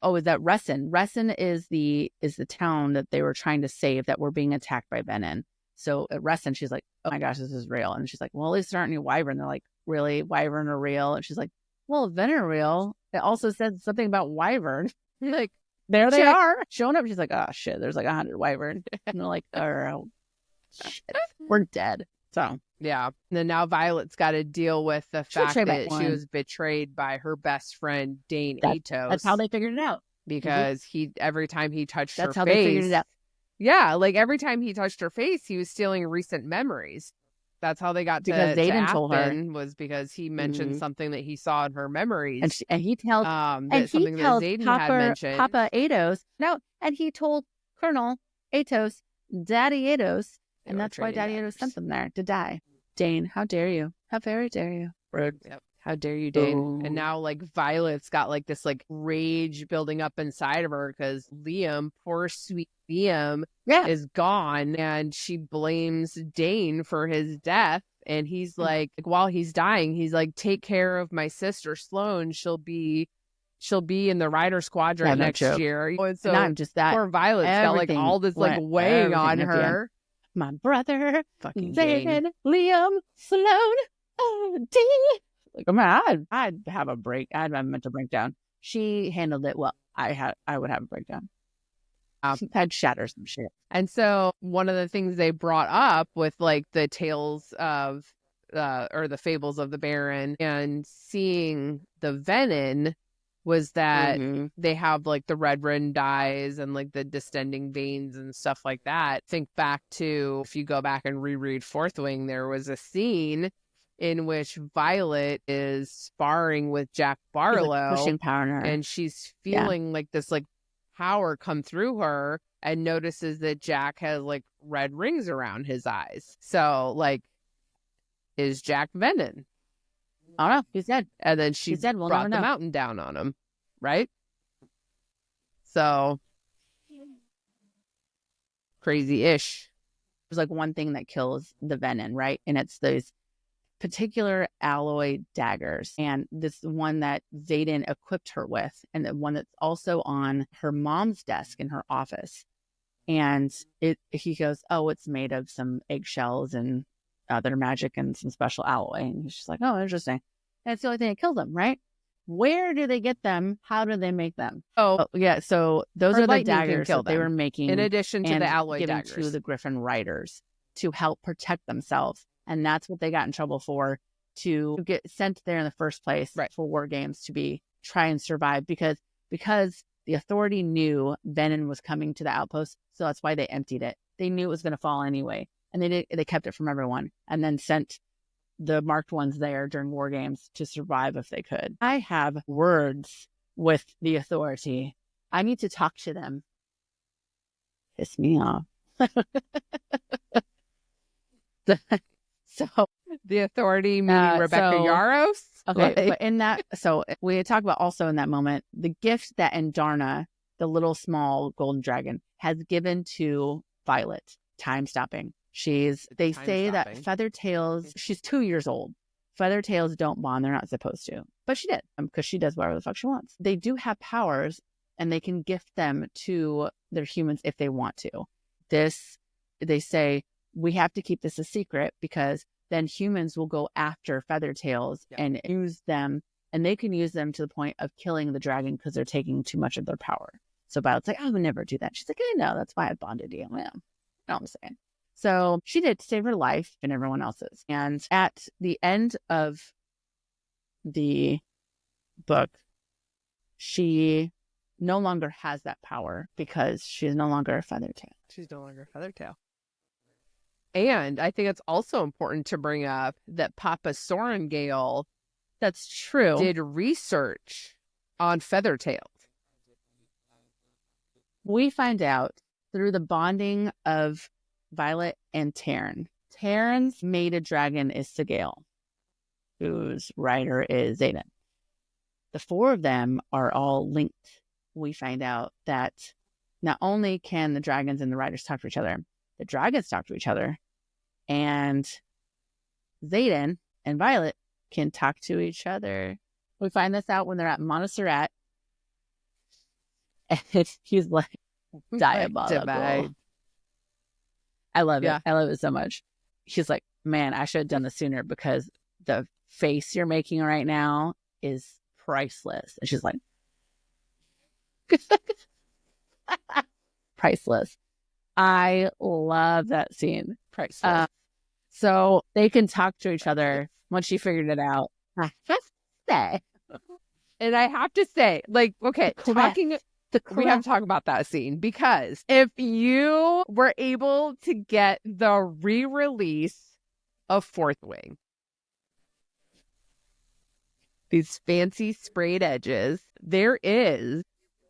[SPEAKER 1] Oh, is that Resson? Resson is the town that they were trying to save that were being attacked by Venom. So at Resson, she's like, oh my gosh, this is real. And she's like, well, at least there aren't any wyvern. They're like, really? Wyvern are real? And she's like, well, if Venom are real, it also said something about wyvern. Like, there they are showing up. She's like, oh shit, there's like 100 wyvern. And they're like, oh shit, we're dead. So
[SPEAKER 2] yeah. And then now Violet's got to deal with the fact that she was betrayed by her best friend Dane Atos.
[SPEAKER 1] That's how they figured it out.
[SPEAKER 2] Because every time he touched her face,
[SPEAKER 1] that's how they figured it out.
[SPEAKER 2] Yeah, like every time he touched her face, he was stealing recent memories. That's how they got
[SPEAKER 1] because Xaden told her,
[SPEAKER 2] was because he mentioned something that he saw in her memories,
[SPEAKER 1] and he tells something that Xaden had mentioned. Papa Atos, and he told Colonel Atos, Daddy Atos, and that's why Daddy Atos sent them there to die. Dane, how dare you? How very dare you?
[SPEAKER 2] Rude. Yep. How dare you, Dane? Ooh. And now, like, Violet's got, like, this, like, rage building up inside of her because Liam, poor sweet Liam, is gone. And she blames Dane for his death. And he's like, while he's dying, he's like, take care of my sister, Sloane. She'll be in the Rider Squadron next year. And so
[SPEAKER 1] not just that.
[SPEAKER 2] Poor Violet's got, like, all this, like, weighing on her.
[SPEAKER 1] My brother, fucking Xaden, Liam, Sloane, Dane. Like, oh man, I'd have a break. I'd have a mental breakdown. She handled it well. I would have a breakdown. I'd shatter some shit.
[SPEAKER 2] And so one of the things they brought up with like the tales of or the Fables of the Baron and seeing the venom was that they have like the red dyes and like the distending veins and stuff like that. Think back to, if you go back and reread Fourth Wing, there was a scene in which Violet is sparring with Jack Barlow,
[SPEAKER 1] like pushing power in her,
[SPEAKER 2] and she's feeling like this like power come through her, and notices that Jack has like red rings around his eyes. So like, is Jack Venom?
[SPEAKER 1] I don't know. He's dead.
[SPEAKER 2] And then she brought the mountain down on him, right? So crazy-ish.
[SPEAKER 1] There's like one thing that kills the venom, right? And it's those particular alloy daggers, and this one that Xaden equipped her with, and the one that's also on her mom's desk in her office. And he goes, oh, it's made of some eggshells and that are magic and some special alloy. And he's just like, oh, interesting. And it's the only thing that kills them, right? Where do they get them? How do they make them? Oh yeah, so those are the daggers that they were making
[SPEAKER 2] in addition to the alloy daggers
[SPEAKER 1] to the Griffin Riders to help protect themselves. And that's what they got in trouble for, to get sent there in the first place, right, for war games, to try and survive, because the Authority knew Venom was coming to the outpost, so that's why they emptied it. They knew it was going to fall anyway, and they kept it from everyone, and then sent the marked ones there during war games to survive if they could. I have words with the authority. I need to talk to them. Piss me off. So
[SPEAKER 2] the authority meaning Rebecca Yarros.
[SPEAKER 1] Okay, but in that, so we talk about also in that moment the gift that Andarna, the little small golden dragon, has given to Violet. Time stopping. They say that Feathertails. She's 2 years old. Feathertails don't bond. They're not supposed to, but she did because she does whatever the fuck she wants. They do have powers, and they can gift them to their humans if they want to. They say, we have to keep this a secret because then humans will go after Feathertails and use them, and they can use them to the point of killing the dragon because they're taking too much of their power. So Violet's like, I would never do that. She's like, I know, that's why I bonded you. Yeah. You know what I'm saying? So she did to save her life and everyone else's. And at the end of the book, she no longer has that power because she is no longer a Feathertail.
[SPEAKER 2] She's no longer a Feathertail. And I think it's also important to bring up that Papa Sorengale,
[SPEAKER 1] that's true,
[SPEAKER 2] did research on Feathertails.
[SPEAKER 1] We find out through the bonding of Violet and Taryn. Taryn's mated dragon is Sigale, whose rider is Xaden. The four of them are all linked. We find out that not only can the dragons and the riders talk to each other, the dragons talk to each other, and Xaden and Violet can talk to each other. We find this out when they're at Montserrat, and he's like, diabolical. I love it. I love it so much. He's like, man, I should have done this sooner because the face you're making right now is priceless. And she's like, priceless. I love that scene.
[SPEAKER 2] Priceless.
[SPEAKER 1] So they can talk to each other once she figured it out.
[SPEAKER 2] And I have to say, like, okay, we have to talk about that scene because if you were able to get the re-release of Fourth Wing, these fancy sprayed edges, there is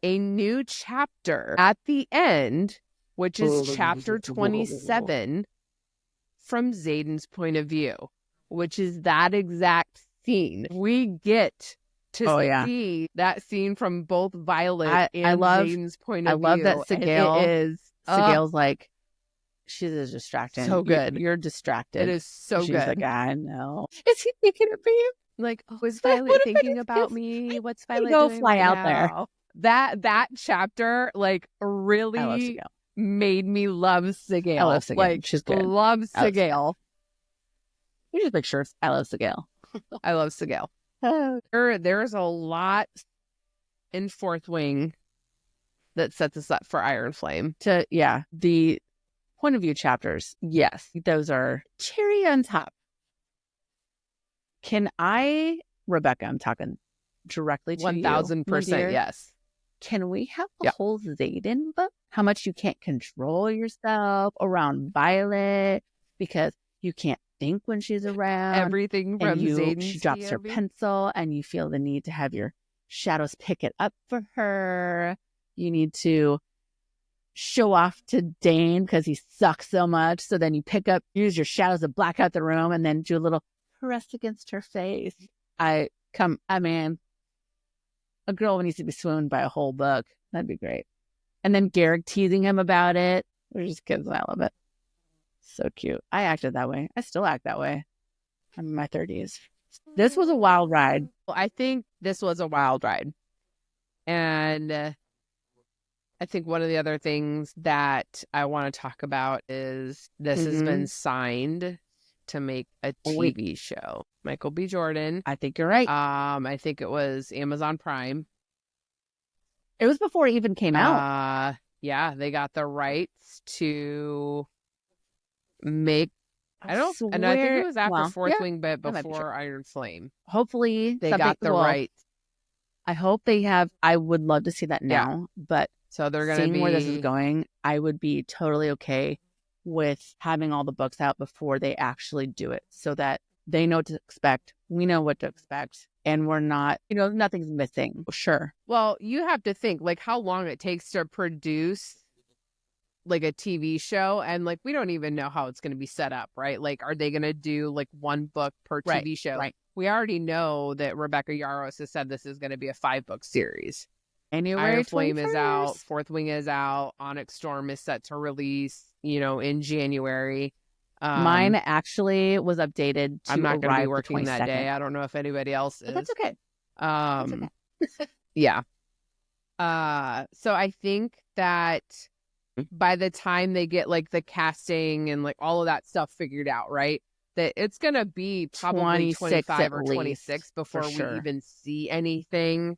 [SPEAKER 2] a new chapter at the end, which is chapter 27 from Xaden's point of view, which is that exact scene. We get to see that scene from both Violet and Xaden's point of view.
[SPEAKER 1] I love that Sigale's like, she's a distracting.
[SPEAKER 2] So good.
[SPEAKER 1] You're distracted.
[SPEAKER 2] It is so
[SPEAKER 1] She's
[SPEAKER 2] good.
[SPEAKER 1] Like, I know. Is he thinking of me?
[SPEAKER 2] Like, was Violet thinking about me? What's Violet doing?
[SPEAKER 1] Fly out there.
[SPEAKER 2] That chapter, like, really made me love Sigale.
[SPEAKER 1] I love Sigale.
[SPEAKER 2] Like,
[SPEAKER 1] she's good.
[SPEAKER 2] Love Sigale.
[SPEAKER 1] You just make sure I love Sigale.
[SPEAKER 2] I love Sigale. There's a lot in Fourth Wing that sets us up for Iron Flame.
[SPEAKER 1] The point of view chapters, yes, those are cherry on top. Can I, Rebecca, I'm talking directly to
[SPEAKER 2] 1000%, yes.
[SPEAKER 1] Can we have a whole Xaden book? How much you can't control yourself around Violet because you can't think when she's around.
[SPEAKER 2] Everything from Xaden.
[SPEAKER 1] She drops her pencil and you feel the need to have your shadows pick it up for her. You need to show off to Dane because he sucks so much. So then you use your shadows to black out the room and then do a little press against her face. I mean, a girl needs to be swooned by a whole book. That'd be great. And then Garrick teasing him about it. We're just kids and I love it. So cute. I acted that way. I still act that way. I'm in my 30s. This was a wild ride.
[SPEAKER 2] I think this was a wild ride. And I think one of the other things that I want to talk about is this has been signed to make a TV show. Michael B. Jordan.
[SPEAKER 1] I think you're right.
[SPEAKER 2] I think it was Amazon Prime.
[SPEAKER 1] It was before it even came out.
[SPEAKER 2] Yeah, they got the rights to make. And I think it was after Fourth Wing, but before Iron Flame.
[SPEAKER 1] Hopefully,
[SPEAKER 2] they got the rights.
[SPEAKER 1] I hope they have. I would love to see that now, but
[SPEAKER 2] so they're going to be
[SPEAKER 1] where this is going. I would be totally okay with having all the books out before they actually do it, so that They know what to expect. We know what to expect. And we're not, nothing's missing. Sure.
[SPEAKER 2] Well, you have to think like how long it takes to produce like a TV show. And like, we don't even know how it's going to be set up, right? Like, are they going to do like one book per TV show?
[SPEAKER 1] Right.
[SPEAKER 2] We already know that Rebecca Yarros has said this is going to be a 5-book series.
[SPEAKER 1] Iron
[SPEAKER 2] Flame is out. Fourth Wing is out. Onyx Storm is set to release, in January.
[SPEAKER 1] Mine actually was updated to
[SPEAKER 2] I'm not going to be
[SPEAKER 1] arrive
[SPEAKER 2] working
[SPEAKER 1] the
[SPEAKER 2] that day. I don't know if anybody else is.
[SPEAKER 1] But that's okay.
[SPEAKER 2] That's okay. Yeah. So I think that by the time they get like the casting and like all of that stuff figured out, right, that it's going to be probably 25 or 26 before we even see anything.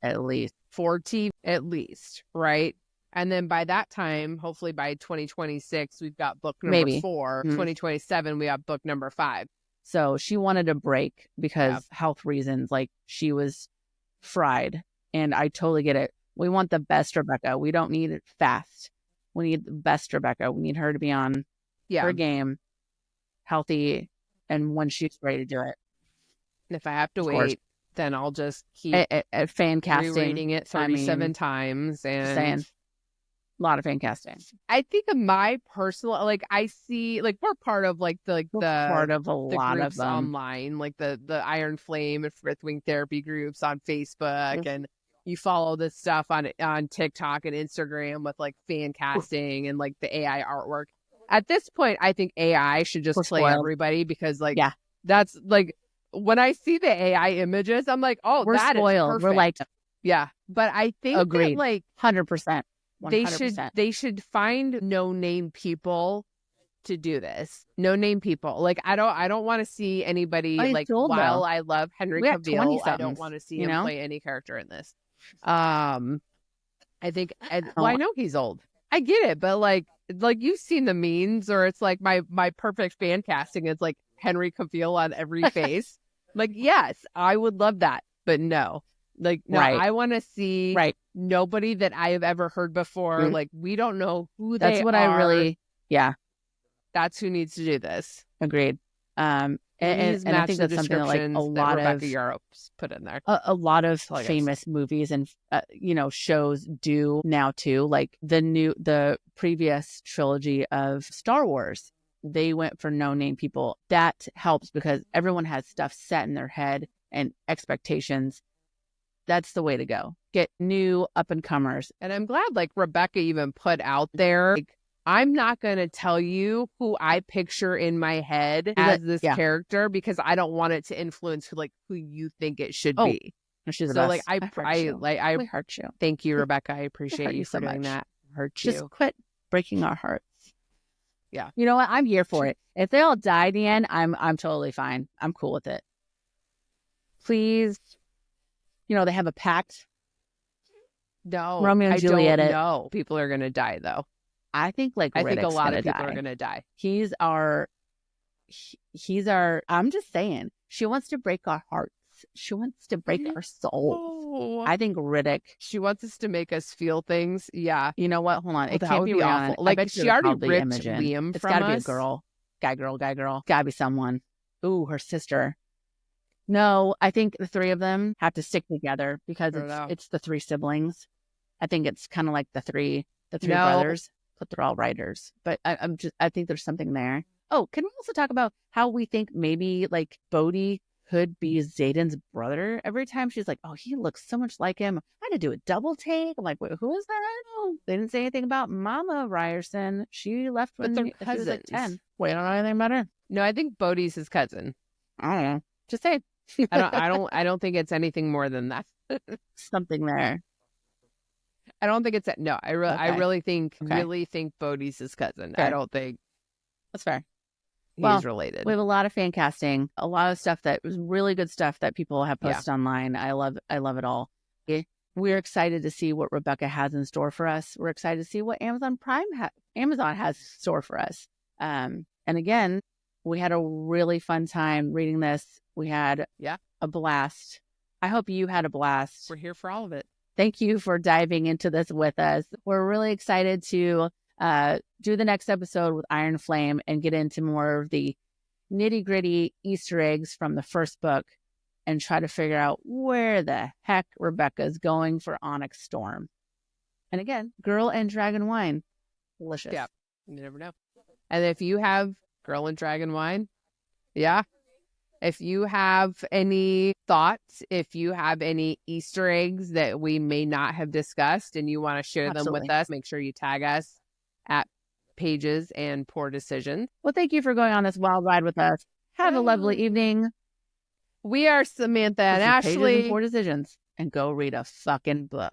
[SPEAKER 1] At least.
[SPEAKER 2] For TV, at least, right? And then by that time, hopefully by 2026, we've got book number 4. 2027, we have book number 5.
[SPEAKER 1] So she wanted a break because of health reasons. Like, she was fried. And I totally get it. We want the best Rebecca. We don't need it fast. We need the best Rebecca. We need her to be on her game, healthy, and when she's ready to do it.
[SPEAKER 2] And if I have to wait, then I'll just keep
[SPEAKER 1] fan casting,
[SPEAKER 2] rereading it 37 times and
[SPEAKER 1] a lot of fan casting.
[SPEAKER 2] I think of my personal, like, I see, like, we're part of like the
[SPEAKER 1] part of a lot
[SPEAKER 2] groups
[SPEAKER 1] of them
[SPEAKER 2] online, like the Iron Flame and Fourth Wing therapy groups on Facebook, and you follow this stuff on TikTok and Instagram with like fan casting and like the AI artwork. At this point, I think AI should just play everybody, because like that's like, when I see the AI images, I'm like, oh,
[SPEAKER 1] we're spoiled.
[SPEAKER 2] Is perfect.
[SPEAKER 1] We're like,
[SPEAKER 2] but I think that, like
[SPEAKER 1] 100%. 100%.
[SPEAKER 2] They should find no-name people to do this. No-name people. Like, I don't want to see anybody while I love Henry Cavill, I don't want to see him play any character in this. I think I know he's old. I get it, but like you've seen the memes, or it's like my perfect fan casting is like Henry Cavill on every face. Like, yes, I would love that, but no. Like, no, I want to see nobody that I have ever heard before. Like, we don't know who they are.
[SPEAKER 1] That's what I really,
[SPEAKER 2] That's who needs to do this.
[SPEAKER 1] Agreed. And I think that's something that, like, a lot
[SPEAKER 2] Rebecca
[SPEAKER 1] of
[SPEAKER 2] Yarros put in there.
[SPEAKER 1] A lot of famous movies and shows do now too. Like the previous trilogy of Star Wars, they went for no-name people. That helps because everyone has stuff set in their head and expectations. That's the way to go. Get new up-and-comers.
[SPEAKER 2] And I'm glad, like, Rebecca even put out there, like, I'm not going to tell you who I picture in my head as this character, because I don't want it to influence who you think it should be.
[SPEAKER 1] She's
[SPEAKER 2] so,
[SPEAKER 1] like,
[SPEAKER 2] I
[SPEAKER 1] hurt you.
[SPEAKER 2] Thank you, Rebecca. I appreciate you for doing that. Hurt you.
[SPEAKER 1] Just quit breaking our hearts.
[SPEAKER 2] Yeah.
[SPEAKER 1] You know what? I'm here for it. If they all die at the end, I'm totally fine. I'm cool with it. Please. They have a pact.
[SPEAKER 2] No,
[SPEAKER 1] Romeo and Juliet.
[SPEAKER 2] No, people are going to die though.
[SPEAKER 1] I think a lot of people
[SPEAKER 2] are going to die.
[SPEAKER 1] He's our. I'm just saying. She wants to break our hearts. She wants to break our souls.
[SPEAKER 2] Oh.
[SPEAKER 1] I think Riddick.
[SPEAKER 2] She wants us to make us feel things. Yeah.
[SPEAKER 1] You know what? Hold on. It
[SPEAKER 2] can't be awful. Like, she already ripped Liam
[SPEAKER 1] It's
[SPEAKER 2] from
[SPEAKER 1] gotta
[SPEAKER 2] us.
[SPEAKER 1] Be a girl. Guy, girl. Gotta be someone. Ooh, her sister. No, I think the three of them have to stick together because it's the three siblings. I think it's kind of like the three brothers, but they're all writers. But I think there's something there. Oh, can we also talk about how we think maybe like Bodhi could be Xaden's brother? Every time she's like, oh, he looks so much like him. I had to do a double take. I'm like, wait, who is that? Oh, they didn't say anything about Mama Ryerson. She left when
[SPEAKER 2] they're
[SPEAKER 1] she was
[SPEAKER 2] cousins.
[SPEAKER 1] like 10. Wait, I don't know anything about her.
[SPEAKER 2] No, I think Bodhi's his cousin.
[SPEAKER 1] I don't know. Just say.
[SPEAKER 2] I don't think it's anything more than that.
[SPEAKER 1] Something there.
[SPEAKER 2] I don't think it's I really think Bodhi's his cousin.
[SPEAKER 1] Fair.
[SPEAKER 2] I don't think
[SPEAKER 1] that's fair.
[SPEAKER 2] He's related.
[SPEAKER 1] We have a lot of fan casting, a lot of stuff that was really good stuff that people have posted online. I love it all. We're excited to see what Rebecca has in store for us. We're excited to see what Amazon has in store for us. And again, we had a really fun time reading this. We had a blast. I hope you had a blast.
[SPEAKER 2] We're here for all of it.
[SPEAKER 1] Thank you for diving into this with us. We're really excited to do the next episode with Iron Flame and get into more of the nitty-gritty Easter eggs from the first book and try to figure out where the heck Rebecca's going for Onyx Storm. And again, Girl and Dragon wine. Delicious.
[SPEAKER 2] Yeah, you never know. And if you have Girl and Dragon wine, yeah. If you have any thoughts, if you have any Easter eggs that we may not have discussed and you want to share them with us, make sure you tag us at Pages and Poor Decisions.
[SPEAKER 1] Well, thank you for going on this wild ride with us. Have a lovely evening.
[SPEAKER 2] We are Samantha and Ashley.
[SPEAKER 1] Pages and Poor Decisions. And go read a fucking book.